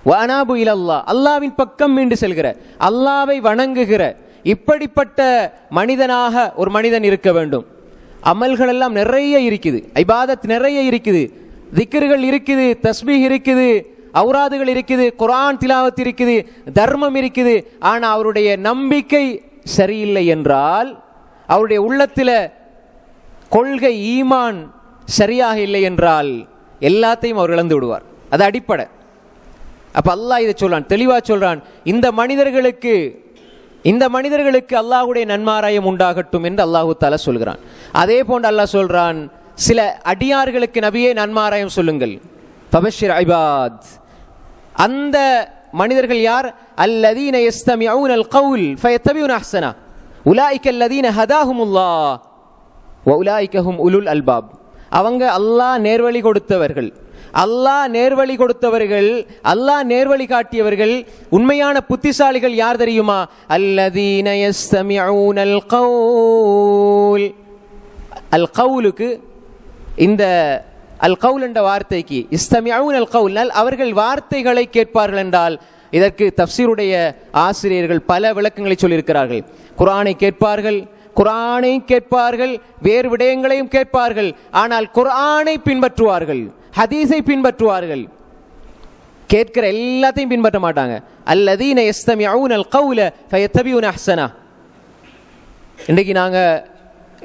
வஅனாபு இலல்லாஹ், அல்லாஹ்வின் பக்கம் மீண்டு செல்கிற, அல்லாஹ்வை வணங்குகிற இப்படிப்பட்ட மனிதனாக ஒரு மனிதன் இருக்க வேண்டும். அமல்கள் எல்லாம் நிறைய இருக்குது, இபாதத் நிறைய இருக்குது, திக்ர்கள் இருக்குது, தஸ்பீஹ் இருக்குது, அவுராதுகள் இருக்குது, குர்ஆன் திலாவத் இருக்குது, தர்மம் இருக்குது. ஆனால் அவருடைய நம்பிக்கை சரியில்லை என்றால், அவருடைய உள்ளத்தில் கொள்கை ஈமான் சரியாக இல்லை என்றால் எல்லாத்தையும் அவர் இழந்து விடுவார். அது அடிப்படை. அப்ப அல்லாஹ் இதை சொல்றான், தெளிவா சொல்றான், இந்த மனிதர்களுக்கு அல்லாஹ்வுடைய நன்மாராயம் உண்டாகட்டும் என்று அல்லாஹ் தஆலா சொல்கிறான். அதே போன்று அல்லாஹ் சொல்றான், சில அடியார்களுக்கு நபியே நன்மாராயம் சொல்லுங்கள். ஃபபஷிர் இபாத், அந்த மனிதர்கள் யார்? அல்லதீன யஸ்தமிஊனல் கௌல் ஃபயத்தபிஊன அஹ்ஸனா உலாயிக அல்லதீன ஹதாஹுமுல்லாஹ் வ உலாயிக ஹும் உலுல் அல்பாப். அவங்க அல்லாஹ் நேர்வழி கொடுத்தவர்கள், அல்லாஹ் நேர்வழி கொடுத்தவர்கள், அல்லாஹ் நேர்வழி காட்டியவர்கள். உண்மையான புத்திசாலிகள் யார் தெரியுமா? அல்லதீன யஸ்தமிஊனல் கௌல். அல் கௌலுக்கு, இந்த அல் கௌல் என்ற வார்த்தைக்கு இஸ்தமிஊனல் கௌல், அவர்கள் வார்த்தைகளை கேட்பார்கள் என்றால், இதற்கு தஃப்சீருடைய ஆசிரியர்கள் பல விளக்கங்களை சொல்லியிருக்கிறார்கள். குர்ஆனை கேட்பார்கள், குர்ஆனை கேட்பார்கள், வேறு விடயங்களையும் கேட்பார்கள், ஆனால் குர்ஆனை பின்பற்றுவார்கள், ஹதீஸை பின்பற்றுவார்கள், கேட்கிற எல்லாத்தையும் பின்பற்ற மாட்டாங்க. அல்லதீன யஸ்தமிஊனல் கௌல ஃபயத்தபிஊன அஹ்ஸனா.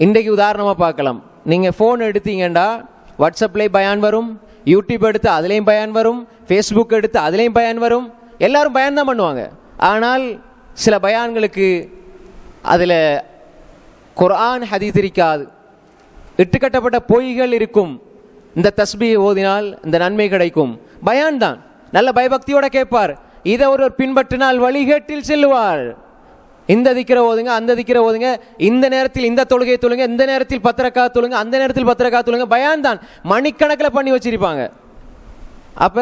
இன்றைக்கு உதாரணமாக பார்க்கலாம். நீங்கள் ஃபோன் எடுத்தீங்கன்னா வாட்ஸ்அப்லேயும் பயான் வரும், யூடியூப் எடுத்து அதுலேயும் பயான் வரும், ஃபேஸ்புக் எடுத்து அதுலேயும் பயான் வரும். எல்லாரும் பயான் தான் பண்ணுவாங்க. ஆனால் சில பயான்களுக்கு அதில் குர்ஆன் ஹதீஸ் இருக்காது, இட்டுக்கட்டப்பட்ட பொய்கள் இருக்கும். இந்த தஸ்பீஹ் ஓதினால் இந்த நன்மை கிடைக்கும், பயான் தான், நல்ல பயபக்தியோட கேட்பார். இதை ஒருவர் பின்பற்றினால் வழிகேட்டில் செல்வார். இந்த திக்கிற ஓதுங்க, அந்த திக்கிற ஓதுங்க, இந்த நேரத்தில் இந்த தொழுகை தொழுங்க, இந்த நேரத்தில் 10 ரக்காத் தொழுங்க, அந்த நேரத்தில் 10 ரக்காத் தொழுங்க, பயான் தான் மணிக்கணக்கில் பண்ணி வச்சிருப்பாங்க. அப்ப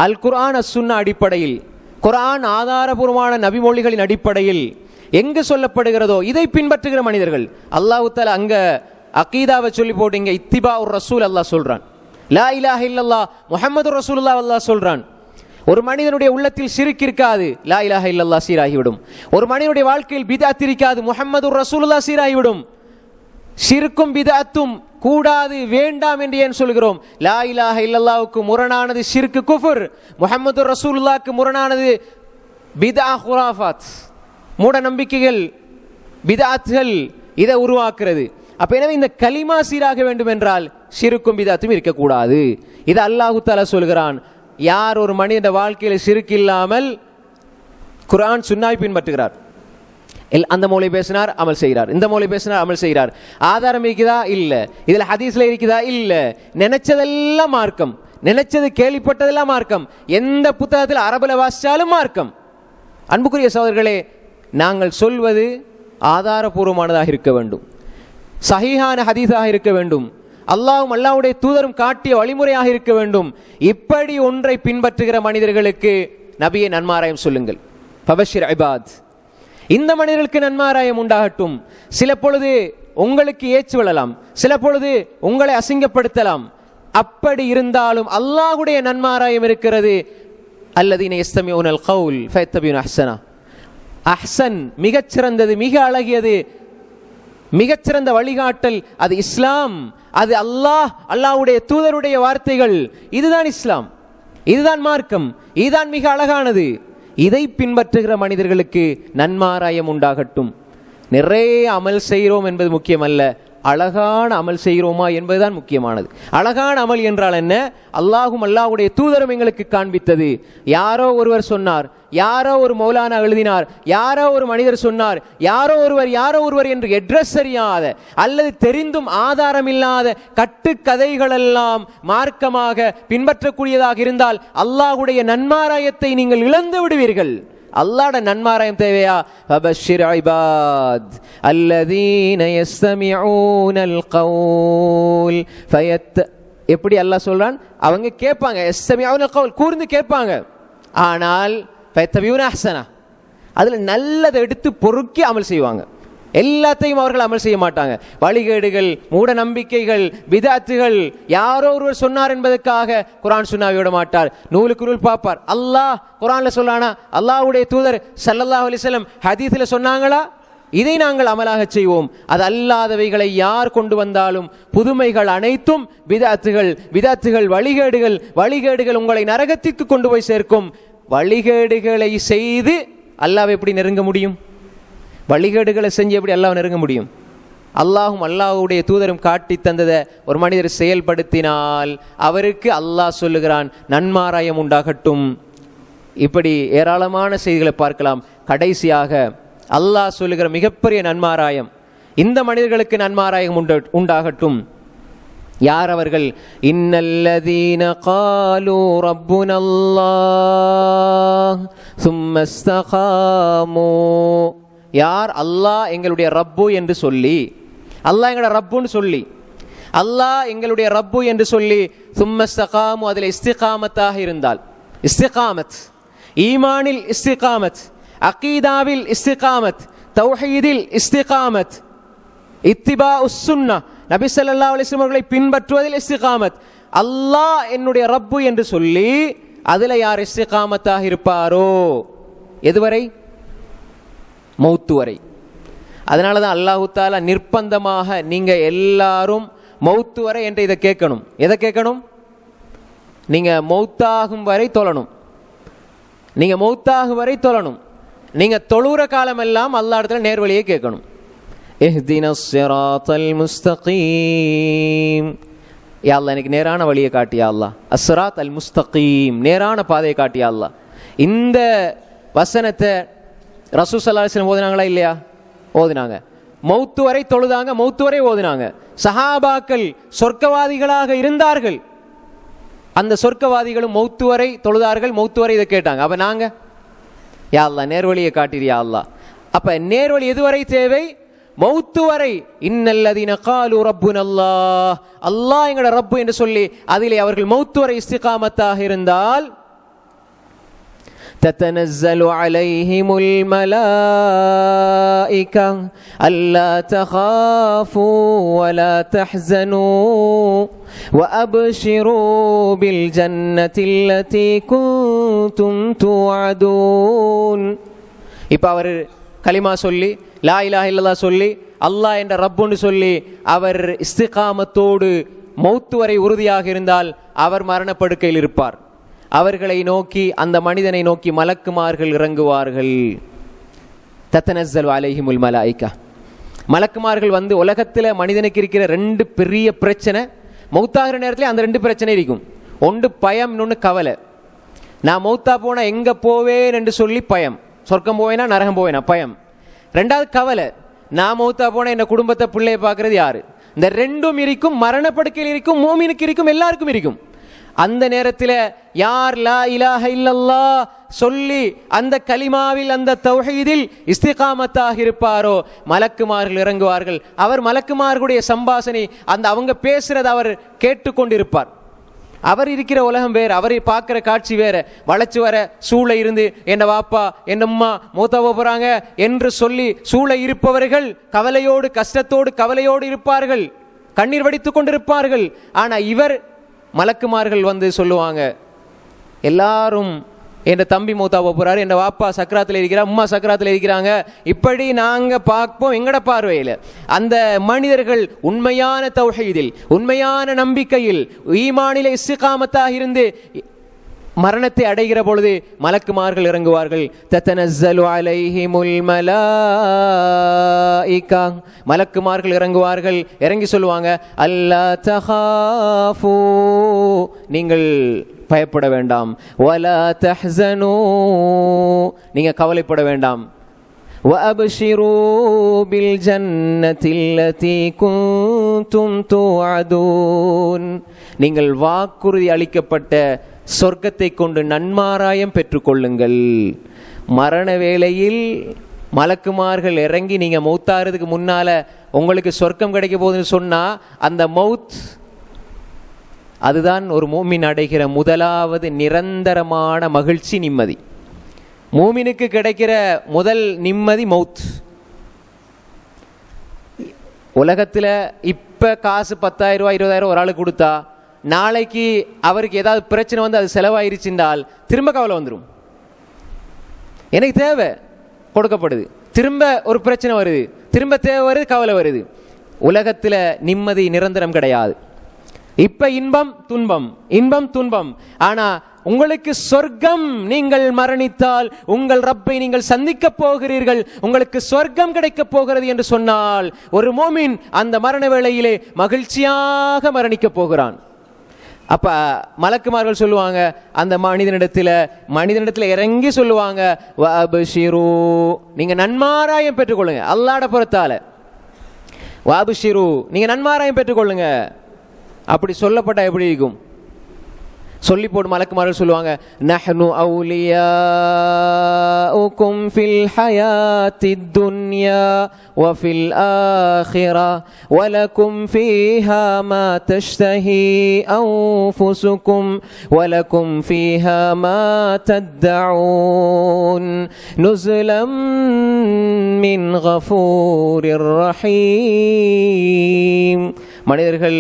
அல் குர்ஆன் அஸ்ஸுன்னா அடிப்படையில், குர்ஆன் ஆதாரபூர்வமான நபிமொழிகளின் அடிப்படையில் எங்கு சொல்லப்படுகிறதோ இதை பின்பற்றுகிற மனிதர்கள். அல்லாஹ் தஆலா அங்க அகீதாவை சொல்லி போட்டீங்க, இத்திபாஉர் ரசூல் அல்லாஹ் சொல்றான், லா இலாஹ இல்லல்லாஹ் முஹம்மதுர் ரசூலுல்லாஹ் அல்லாஹ் சொல்றான். ஒரு மனிதனுடைய உள்ளத்தில் ஷிர்க் இருக்காது, லா இலாஹ இல்லல்லாஹ் சீராகிவிடும். ஒரு மனிதனுடைய வாழ்க்கையில் பித்அத் இருக்காது, முஹம்மதுர் ரசூலுல்லாஹ் சீராகிவிடும். ஷிர்க்கும் பித்அத்தும் கூடாது, வேண்டாம் என்று ஏன் சொல்கிறோம்? லா இலாஹ இல்லல்லாஹ்வுக்கு முரணானது ஷிர்க் குஃப்ர், முஹம்மதுர் ரசூலுல்லாஹ்க்கு முரணானது பித்ஆ குராஃபாத், மூட நம்பிக்கைகள், பித்அத்கள் இதை உருவாக்குறது. அப்ப எனவே இந்த கலிமா சீராக வேண்டும் என்றால் ஷிர்க்கும் பித்அத்தும் இருக்கக்கூடாது. இது அல்லாஹ் தஆலா சொல்கிறான். யார் ஒரு மனித வாழ்க்கையில் ஷிர்க் இல்லாமல் குர்ஆன் சுன்னாவை பின்பற்றுகிறார், அந்த மௌலை பேசினார் அமல் செய்கிறார், இந்த மௌலை பேசினார் அமல் செய்கிறார், ஆதாரம் இருக்குதா? இல்ல. இதுல ஹதீஸ்ல இருக்குதா? இல்ல. நினைச்சதெல்லாம் மார்க்கம், நினைச்சது கேள்விப்பட்டதெல்லாம் மார்க்கம், எந்த புத்தகத்தில் அரபுல வாசிச்சாலும் மார்க்கம். அன்புக்குரிய சகோதரர்களே, நாங்கள் சொல்வது ஆதாரபூர்வமானதாக இருக்க வேண்டும், சஹீஹான ஹதீஸாக இருக்க வேண்டும், அல்லாஹ்வும் அல்லாஹ்வுடைய தூதரும் காட்டிய வழிமுறையாக இருக்க வேண்டும். இப்படி ஒன்றை பின்பற்றுகிற மனிதர்களுக்கு நபியே நன்மாராயம் சொல்லுங்கள். ஃபபஷிர் இபாத், இந்த மனிதர்களுக்கு நன்மாராயம் உண்டாகட்டும். சில பொழுது உங்களுக்கு ஏச்சு விழலாம், சில பொழுது உங்களை அசிங்கப்படுத்தலாம். அப்படி இருந்தாலும் அல்லாஹ்வுடைய நன்மாராயம் இருக்கிறது. அல்லதீன யஸ்தமிஊனல் கௌல் ஃபயத்தபிஊன அஹ்ஸனா. அஹ்ஸன் மிகச்சிறந்தது, மிக அழகியது, மிகச்சிறந்த வழிகாட்டல் அது இஸ்லாம், அது அல்லாஹ்வுடைய தூதருடைய வார்த்தைகள். இதுதான் இஸ்லாம், இதுதான் மார்க்கம், இதுதான் மிக அழகானது. இதை பின்பற்றுகிற மனிதர்களுக்கு நன்மாராயம் உண்டாகட்டும். நிறைய அமல் செய்கிறோம் என்பது முக்கியமல்ல, அழகான அமல் செய்கிறோமா என்பதுதான் முக்கியமானது. அழகான அமல் என்றால் என்ன? அல்லாஹும் அல்லாஹ்வுடைய தூதரும் எங்களுக்கு காண்பித்தது. யாரோ ஒருவர் சொன்னார், யாரோ ஒரு மௌலானா எழுதினார், யாரோ ஒரு மனிதர் சொன்னார், யாரோ ஒருவர் என்று அட்ரஸ் அறியாத அல்லது தெரிந்தும் ஆதாரம் இல்லாத கட்டுக்கதைகளெல்லாம் மார்க்கமாக பின்பற்றக்கூடியதாக இருந்தால் அல்லாஹ்வுடைய நன்மாராயத்தை நீங்கள் இழந்து விடுவீர்கள். அல்லாஹ்வுடைய நன்மாராயம் தேவையா? ஃபபஷ்ஷிர் இபாத் அல்லதீன யஸ்தமிஊனல் கௌல் எப்படி அல்லாஹ் சொல்றான்? அவங்க கேட்பாங்க, யஸ்தமிஊனல் கௌல் கூர்ந்து கேட்பாங்க, ஆனால் ஃபயத்தபியூன அஹ்ஸனா அதுல நல்லதை எடுத்து பொறுக்கி அமல் செய்வாங்க. எல்லாத்தையும் அவர்கள் அமல் செய்ய மாட்டாங்க. வழிகேடுகள், மூட நம்பிக்கைகள், பிதஅத்துகள், யாரோ ஒருவர் சொன்னார் என்பதற்காக குர்ஆன் சுன்னாவை விட மாட்டார். நூலுக்கு நூல் பார்ப்பார். அல்லாஹ் குர்ஆன்ல சொல்லானா? அல்லாஹ்வுடைய தூதர் ஸல்லல்லாஹு அலைஹி வஸல்லம் ஹதீஸ்ல சொன்னாங்களா? இதை நாங்கள் அமலாக செய்வோம். அது அல்லாதவைகளை யார் கொண்டு வந்தாலும் புதுமைகள் அனைத்தும் பிதஅத்துகள், வழிகேடுகள் உங்களை நரகத்திற்கு கொண்டு போய் சேர்க்கும். வழிகேடுகளை செய்து அல்லாஹ்வை எப்படி நெருங்க முடியும்? வழிகேடுகளை செஞ்சு எப்படி அல்லாஹ் நெருங்க முடியும்? அல்லாஹும் அல்லாஹ்வுடைய தூதரும் காட்டி தந்ததை ஒரு மனிதர் செயல்படுத்தினால் அவருக்கு அல்லாஹ் சொல்லுகிறான், நன்மாராயம் உண்டாகட்டும். இப்படி ஏராளமான செய்திகளை பார்க்கலாம். கடைசியாக அல்லாஹ் சொல்லுகிற மிகப்பெரிய நன்மாராயம், இந்த மனிதர்களுக்கு நன்மாராயம் உண்டாகட்டும். யார் அவர்கள்? இன்னல்லதீன காலூ ரப்புனல்லாஹ் சும்ம இஸ்தகாமூ. யார் அல்லாஹ் எங்களுடைய ரப்பு என்று சொல்லி, அல்லாஹ் எங்களுடைய ரப்புன்னு சொல்லி, அல்லாஹ் எங்களுடைய ரப்பு என்று சொல்லி சும்ம இஸ்தகாமூ அதில் இஸ்திகாமத்தாக இருந்தால், இஸ்திகாமத் ஈமானில் இஸ்திகாமத், அகீதாவில் இஸ்திகாமத், தௌஹீதில் இஸ்திகாமத், இத்திபாஉஸ் சுன்னah நபி ஸல்லல்லாஹு அலைஹி வஸல்லம் அவர்களை பின்பற்றுவதில் இஸ்திகாமத், அல்லாஹ் என்னுடைய ரப்பு என்று சொல்லி அதில் யார் இஸ்திகாமத்தாக இருப்பாரோ, எதுவரை? மௌத்து வரை. அதனால தான் அல்லாஹு தஆலா நிர்பந்தமாக நீங்க எல்லாரும் மௌத்து வரை என்று இதை கேட்கணும். எதை கேட்கணும்? நீங்க மௌத்தாகும் வரை தொழணும். நீங்க மௌத்தாகும் வரை தொழணும். நீங்க தொழுற காலம் எல்லாம் அல்லாஹ் இடத்துல நேர்வழியை கேட்கணும். இஹ்தினஸ் ஸிராத்தல் முஸ்தகீம், யா அல்லாஹ் எனக்கு நேரான வழியை காட்டியா அல்லாஹ். அஸ்ஸிராத்தல் முஸ்தகீம், நேரான பாதையை காட்டியா அல்லாஹ். இந்த வசனத்தை ரசூல் ஸல்லல்லாஹு அலைஹி வஸல்லம் ஓதினாங்களா இல்லையா? ஓதினாங்க. மௌத்து வரை தொழுதாங்க, மௌத்து வரை ஓதினாங்க. சஹாபாக்கள் சொர்க்கவாதிகளாக இருந்தார்கள். அந்த சொர்க்கவாதிகளும் மௌத்து வரை தொழுதார்கள், மௌத்து வரை இதை கேட்டாங்க. அப்ப நாங்க யா அல்லாஹ் நேர்வழியை காட்டியா அல்லாஹ். அப்ப நேர்வழி எதுவரை தேவை? மௌத்து வரை. இன்னல்லதீன காலூ ரப்புனல்லாஹ், அல்லாஹ் எங்கட ரப்பு என்று சொல்லி அதிலே அவர்கள் மௌத்து வரை இஸ்திகாமத்தாக இருந்தால் تتنزل عليهم الملائكة ألا تخافوا ولا تحزنوا وأبشروا بالجنة التي كنتم توعدون. இப்போ அவர் கலிமா சொல்லி லா இலாஹ இல்லல்லாஹ் சொல்லி அல்லாஹ் என்ற ரப்புன்னு சொல்லி அவர் இஸ்திகாமத்தோடு மௌத்து வரை உறுதியாக இருந்தால் அவர் மரணப்படுக்கையில் இருப்பார். அவர்களை நோக்கி, அந்த மனிதனை நோக்கி மலக்குமார்கள் இறங்குவார்கள். தத்தனஸ்ஸலு அலைஹிமுல் மலாயிகா, மலக்குமார்கள் வந்து உலகத்தில் மனிதனுக்கு இருக்கிற ரெண்டு பெரிய பிரச்சனை, மௌத்தாகிற நேரத்தில் அந்த ரெண்டு பிரச்சனை இருக்கும். ஒன்று பயம், இன்னொன்று கவலை. நான் மௌத்தா போனால் எங்கே போவேன் என்று சொல்லி பயம், சொர்க்கம் போவேனா நரகம் போவேனா பயம். ரெண்டாவது கவலை, நான் மௌத்தா போனால் என் குடும்பத்தை பிள்ளையை பார்க்கறது யாரு. இந்த ரெண்டும் இருக்கும், மரணப்படுக்கையில் இருக்கும், மூமினுக்கு இருக்கும், எல்லாருக்கும் இருக்கும். அந்த நேரத்தில் யார் லா இலாஹ இல்லல்லாஹ் சொல்லி அந்த கலிமாவில் அந்த தௌஹீதில் இஸ்திகாமத்தாக இருப்பாரோ மலக்குமார்கள் இறங்குவார்கள். அவர் மலக்குமார்களுடைய சம்பாஷணை, அந்த அவங்க பேசுறதை அவர் கேட்டுக்கொண்டிருப்பார். அவர் இருக்கிற உலகம் வேறு, அவரை பார்க்கிற காட்சி வேற. வளைச்சு வர சூழ இருந்து என்ன வாப்பா என்ன அம்மா மூத்தா போறாங்க என்று சொல்லி சூழ இருப்பவர்கள் கவலையோடு கஷ்டத்தோடு கவலையோடு இருப்பார்கள், கண்ணீர் வடித்துக் கொண்டிருப்பார்கள். ஆனா இவர் மலக்குமார்கள் வந்து சொல்லுவாங்க, எல்லாரும் என் தம்பி மூத்தா போறாரு, என் வாப்பா சக்கராத்தில் இருக்கிறார், அம்மா சக்கராத்தில் இருக்கிறாங்க, இப்படி நாங்க பார்ப்போம் எங்கட பார்வையில். அந்த மனிதர்கள் உண்மையான தௌஹீதில், உண்மையான நம்பிக்கையில், ஈமானிலே இஸ்திகாமத்தாக இருந்து மரணத்தை அடைகிற பொழுது மலக்குமார்கள் இறங்குவார்கள். தத்தனஸ்ஸலு அலைஹிமுல் மலாயிகா, மலக்குமார்கள் இறங்குவார்கள். இறங்கி சொல்லுவாங்க, அல்லா தஹாஃபு, நீங்கள் பயப்பட வேண்டாம், வலா தஹ்ஸனு, நீங்க கவலைப்பட வேண்டாம், வஅப்ஷிரு பில் ஜன்னத்தில்லதி குன்தும் துஅதூன், நீங்கள் வாக்குறுதி அளிக்கப்பட்ட சொர்க்கத்தை கொண்டு நன்மாராயம் பெற்றுக்கொள்ளுங்கள். மரண வேளையில் மலக்குமார்கள் இறங்கி நீங்க மௌத்தாகிறதுக்கு முன்னால உங்களுக்கு சொர்க்கம் கிடைக்க போகுதுன்னு சொன்னா, அந்த மௌத் அதுதான் ஒரு மூமின் அடைகிற முதலாவது நிரந்தரமான மகிழ்ச்சி, நிம்மதி. மூமினுக்கு கிடைக்கிற முதல் நிம்மதி மௌத். உலகத்தில் இப்போ காசு 10,000 ரூபாய் 20,000 ஒரு ஆளுக்கு கொடுத்தா, நாளைக்கு அவருக்கு ஏதாவது பிரச்சனை வந்து அது செலவாயிருச்சுன்றால் திரும்ப கவலை வந்துடும். எனக்கு தேவை கொடுக்கப்படுது, திரும்ப ஒரு பிரச்சனை வருது, திரும்ப தேவை வருது, கவலை வருது. உலகத்தில் நிம்மதி நிரந்தரம் கிடையாது. இப்ப இன்பம் துன்பம், இன்பம் துன்பம். ஆனா உங்களுக்கு சொர்க்கம், நீங்கள் மரணித்தால் உங்கள் ரப்பை நீங்கள் சந்திக்க போகிறீர்கள், உங்களுக்கு சொர்க்கம் கிடைக்க போகிறது என்று சொன்னால் ஒரு மோமின் அந்த மரண வேளையிலே மகிழ்ச்சியாக மரணிக்க போகிறான். அப்ப மலக்குமார்கள் சொல்லுவாங்க அந்த மனிதனிடத்தில் இறங்கி சொல்லுவாங்க, வஅப்ஷிரு, நீங்க நன்மாராயம் பெற்றுக்கொள்ளுங்க. அல்லாஹ்வுடைய புறத்தால வஅப்ஷிரு, நீங்க நன்மாராயம் பெற்றுக்கொள்ளுங்க. அப்படி சொல்லப்பட்ட எப்படி இருக்கும்? சொல்லி போட்டு மலக்குமார்கள் சொல்லுவாங்க, நஹ்னு அவுலியாஉக்கும் ஃபில் ஹயாத்தித் துன்யா வ ஃபில் ஆখিরা வலகும் ஃபீஹா மா தஷ்தஹி அன்ஃபுசுகும் வலகும் ஃபீஹா மா தத்தஊன் நுஸுலம் மின் கஃபூரிர் ரஹீம். மனிதர்கள்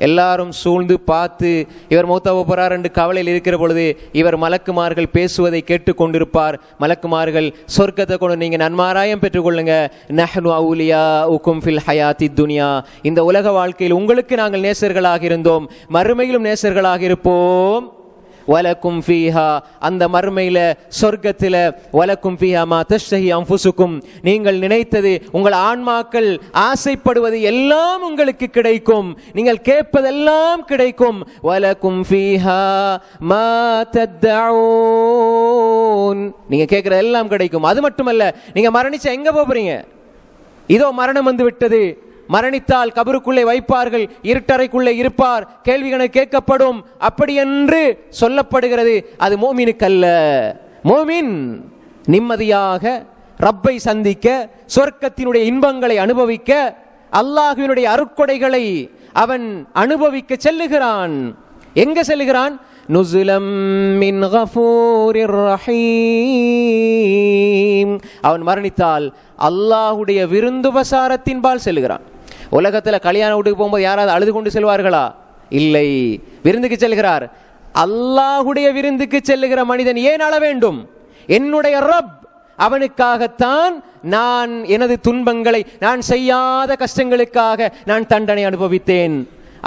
எல்லாரும் சூழ்ந்து பார்த்து இவர் மௌத்தாக போறார் என்று கவலையில் இருக்கிற பொழுது இவர் மலக்குமார்கள் பேசுவதை கேட்டுக்கொண்டிருப்பார். மலக்குமார்கள் சொர்க்கத்தை கொண்டு நீங்க நன்மாராயம் பெற்றுக்கொள்ளுங்க. நஹ்னு அவுலியாஉக்கும் ஃபில் ஹயாத்தித் துன்யா, இந்த உலக வாழ்க்கையில் உங்களுக்கு நாங்கள் நேசர்களாக இருந்தோம், மறுமையிலும் நேசர்களாக இருப்போம். வலக்கும் ஃபீஹா, அந்த மறுமையில சொர்க்கத்தில் வலக்கும் ஃபீஹா மா தஷ்தஹி அன்ஃபுசுக்கும், நீங்கள் நினைத்தது, உங்கள் ஆன்மாக்கள் ஆசைப்படுவது எல்லாம் உங்களுக்கு கிடைக்கும், நீங்கள் கேட்பதெல்லாம் கிடைக்கும். வலக்கும் ஃபீஹா மா தத்தஊன், நீங்க கேட்கிற எல்லாம் கிடைக்கும். அது மட்டுமல்ல, நீங்க மரணிச்சா எங்க போறீங்க? இதோ மரணம் வந்து விட்டது, மரணித்தால் கபருக்குள்ளே வைப்பார்கள், இருட்டறைக்குள்ளே இருப்பார், கேள்விகளை கேட்கப்படும், அப்படி என்று சொல்லப்படுகிறது. அது மோமினுக்கு அல்ல. மோமின் நிம்மதியாக ரப்பை சந்திக்க, சொர்க்கத்தினுடைய இன்பங்களை அனுபவிக்க, அல்லாஹ்வினுடைய அருட்கொடைகளை அவன் அனுபவிக்க செல்லுகிறான். எங்க செல்லுகிறான்? நுஸுலம் மின் கஃபூரிர் ரஹீம். அவன் மரணித்தால் அல்லாஹ்வுடைய விருந்துபசாரத்தின்பால் செல்லுகிறான். உலகத்தில் கல்யாண வீட்டுக்கு போகும்போது யாராவது அழுது கொண்டு செல்வார்களா? இல்லை. விருந்துக்கு செல்கிறார். அல்லாஹ்வுடைய விருந்துக்கு செல்லுகிற மனிதன் ஏன் அழ வேண்டும்? என்னுடைய ரப், அவனுக்காகத்தான் நான் எனது துன்பங்களை, நான் செய்யாத கஷ்டங்களுக்காக நான் தண்டனை அனுபவித்தேன்,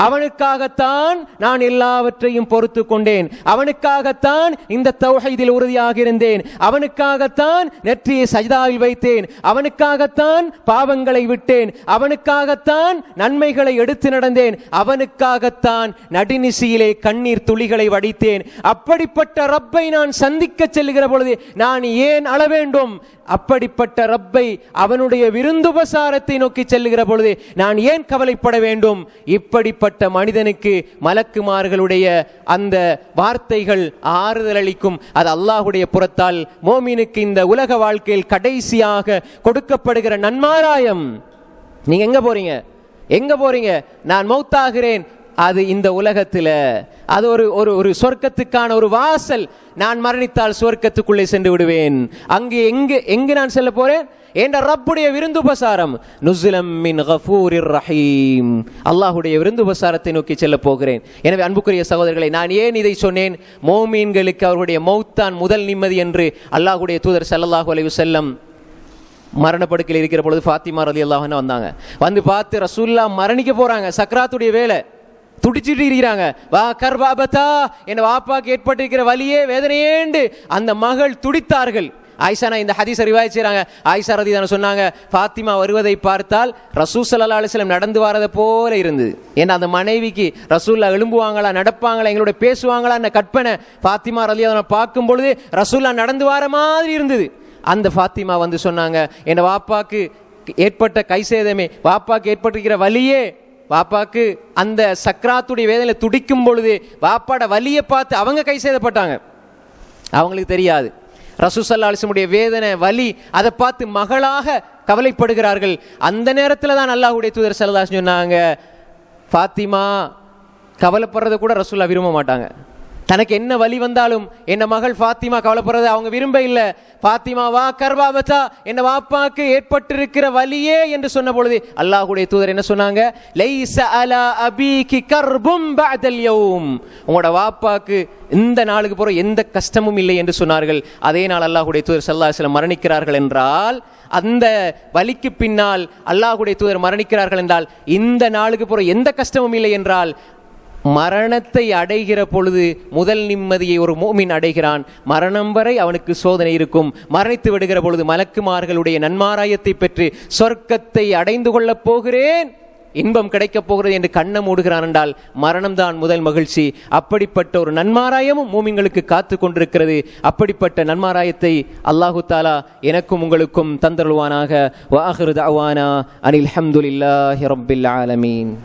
அவனுக்காகத்தான் நான் எல்லாவற்றையும் பொறுத்து கொண்டேன், அவனுக்காகத்தான் இந்த தௌஹீதில் உறுதியாக இருந்தேன், அவனுக்காகத்தான் நெற்றியை சஜ்தாவில் வைத்தேன், அவனுக்காகத்தான் பாவங்களை விட்டேன், அவனுக்காகத்தான் நன்மைகளை எடுத்து நடந்தேன், அவனுக்காகத்தான் நடுநிசியிலே கண்ணீர் துளிகளை வடித்தேன். அப்படிப்பட்ட ரப்பை நான் சந்திக்க செல்கிற பொழுது நான் ஏன் அழ வேண்டும்? அப்படிப்பட்ட ரப்பை, அவனுடைய விருந்துபசாரத்தை நோக்கி செல்லுகிற பொழுது நான் ஏன் கவலைப்பட வேண்டும்? இப்படிப்பட்ட மனிதனுக்கு மலக்குமார்களுடைய அந்த வார்த்தைகள் ஆறுதல் அளிக்கும். அது அல்லாஹ்வுடைய புறத்தால் மோமினுக்கு இந்த உலக வாழ்க்கையில் கடைசியாக கொடுக்கப்படுகிற நன்மாராயம். நீங்க எங்க போறீங்க? எங்க போறீங்க? நான் மௌத்தாகிறேன். அது இந்த உலகத்தில் அது ஒரு சொர்க்கத்துக்கான ஒரு வாசல். நான் மரணித்தால் சொர்க்கத்துக்குள்ளே சென்று விடுவேன். அங்கே எங்கு நான் செல்ல போறேன்? என்ற ரப்புடைய விருந்துபசாரம். நுஸுலம் மின் கஃபூரிர் ரஹீம், அல்லாஹ்வுடைய விருந்துபசாரத்தை நோக்கி செல்ல போகிறேன். எனவே அன்புக்குரிய சகோதரர்களை, நான் ஏன் இதை சொன்னேன்? மோமீன்களுக்கு அவருடைய மௌத்தான் முதல் நிம்மதி என்று அல்லாஹ்வுடைய தூதர் ஸல்லல்லாஹு அலைஹி வஸல்லம் மரணப்படுக்கையில் இருக்கிற பொழுது ஃபாத்திமா ரலியல்லாஹு அன்ஹா வந்தாங்க. வந்து பார்த்து ரசூலுல்லாஹ் மரணிக்க போறாங்க, சக்ராத்துடைய வேலை. துடிச்சிட்டு இருக்கிறாங்க. வா கர்பாபதா, என் வாப்பாக்கு ஏற்பட்டிருக்கிற வலியே வேதனையேண்டு அந்த மகள் துடித்தார்கள். ஆயிஷா இந்த ஹதீஸை ரிவாயத் செய்றாங்க. ஆயிஷா ரலியல்லாஹு சொன்னாங்க, ஃபாத்திமா வருவதை பார்த்தால் ரசூல் ஸல்லல்லாஹு அலைஹி வஸல்லம் நடந்து வரதை போல இருந்தது. ஏன்னா அந்த மனைவிக்கு ரசூல்லா எழும்புவாங்களா, நடப்பாங்களா, எங்களோட பேசுவாங்களா என்ற கற்பனை ஃபாத்திமா ரலியல்லாஹு பார்க்கும் பொழுது ரசூல்லா நடந்து வர மாதிரி இருந்தது. அந்த ஃபாத்திமா வந்து சொன்னாங்க, என் வாப்பாக்கு ஏற்பட்ட கை சேதமே, வாப்பாக்கு ஏற்பட்டிருக்கிற வலியே, வாப்பாக்கு அந்த சக்ராத்துடைய வேதனையில துடிக்கும் பொழுது வாப்பாட வலியை பார்த்து அவங்க கை சேதப்பட்டாங்க. அவங்களுக்கு தெரியாது ரசூல் ஸல்லல்லாஹு அலைஹி வஸல்லம் வேதனை வலி அதை பார்த்து மகளாக கவலைப்படுகிறார்கள். அந்த நேரத்தில் தான் அல்லாஹ்வுடைய தூதர் ஸல்லல்லாஹு அலைஹி வஸல்லம் சொன்னாங்க, ஃபாத்திமா கவலைப்படுறதை கூட ரசூலுல்லாஹ் விரும்ப மாட்டாங்க. தனக்கு என்ன வலி வந்தாலும் என்ன மகள் ஃபாத்திமா கவலைப்படுறதை அவங்க விரும்ப இல்லை. ஃபாத்திமா வா கர்பாபதா, என்ன வாப்பாக்கு ஏற்பட்டிருக்கிற வலியே என்று சொன்ன பொழுது அல்லாஹ்வுடைய தூதர் என்ன சொன்னாங்க, லைஸ அலா அபீகி கர்பும் பஅதல் யௌம், உங்களோட வாப்பாக்கு இந்த நாளுக்கு போற எந்த கஷ்டமும் இல்லை என்று சொன்னார்கள். அதே நாள் அல்லாஹ்வுடைய தூதர் ஸல்லல்லாஹு அலைஹி வஸல்லம் மரணிக்கிறார்கள் என்றால், அந்த வலிக்கு பின்னால் அல்லாஹ்வுடைய தூதர் மரணிக்கிறார்கள் என்றால் இந்த நாளுக்கு போற எந்த கஷ்டமும் இல்லை என்றால், மரணத்தை அடைகிற பொழுது முதல் நிம்மதியை ஒரு மூமின் அடைகிறான். மரணம் வரை அவனுக்கு சோதனை இருக்கும். மரணித்து விடுகிற பொழுது மலக்குமார்களுடைய நன்மாராயத்தை பெற்று சொர்க்கத்தை அடைந்து கொள்ளப் போகிறேன், இன்பம் கிடைக்கப் போகிறது என்று கண்ணை மூடுகிறான் என்றால் மரணம்தான் முதல் மகிழ்ச்சி. அப்படிப்பட்ட ஒரு நன்மாராயமும் மூமின்களுக்கு காத்து கொண்டிருக்கிறது. அப்படிப்பட்ட நன்மாராயத்தை அல்லாஹு தாலா எனக்கும் உங்களுக்கும் தந்தருள்வானாக. வ ஆகிரு தஅவானா அனில் ஹம்துலில்லாஹி ரப்பில் ஆலமீன்.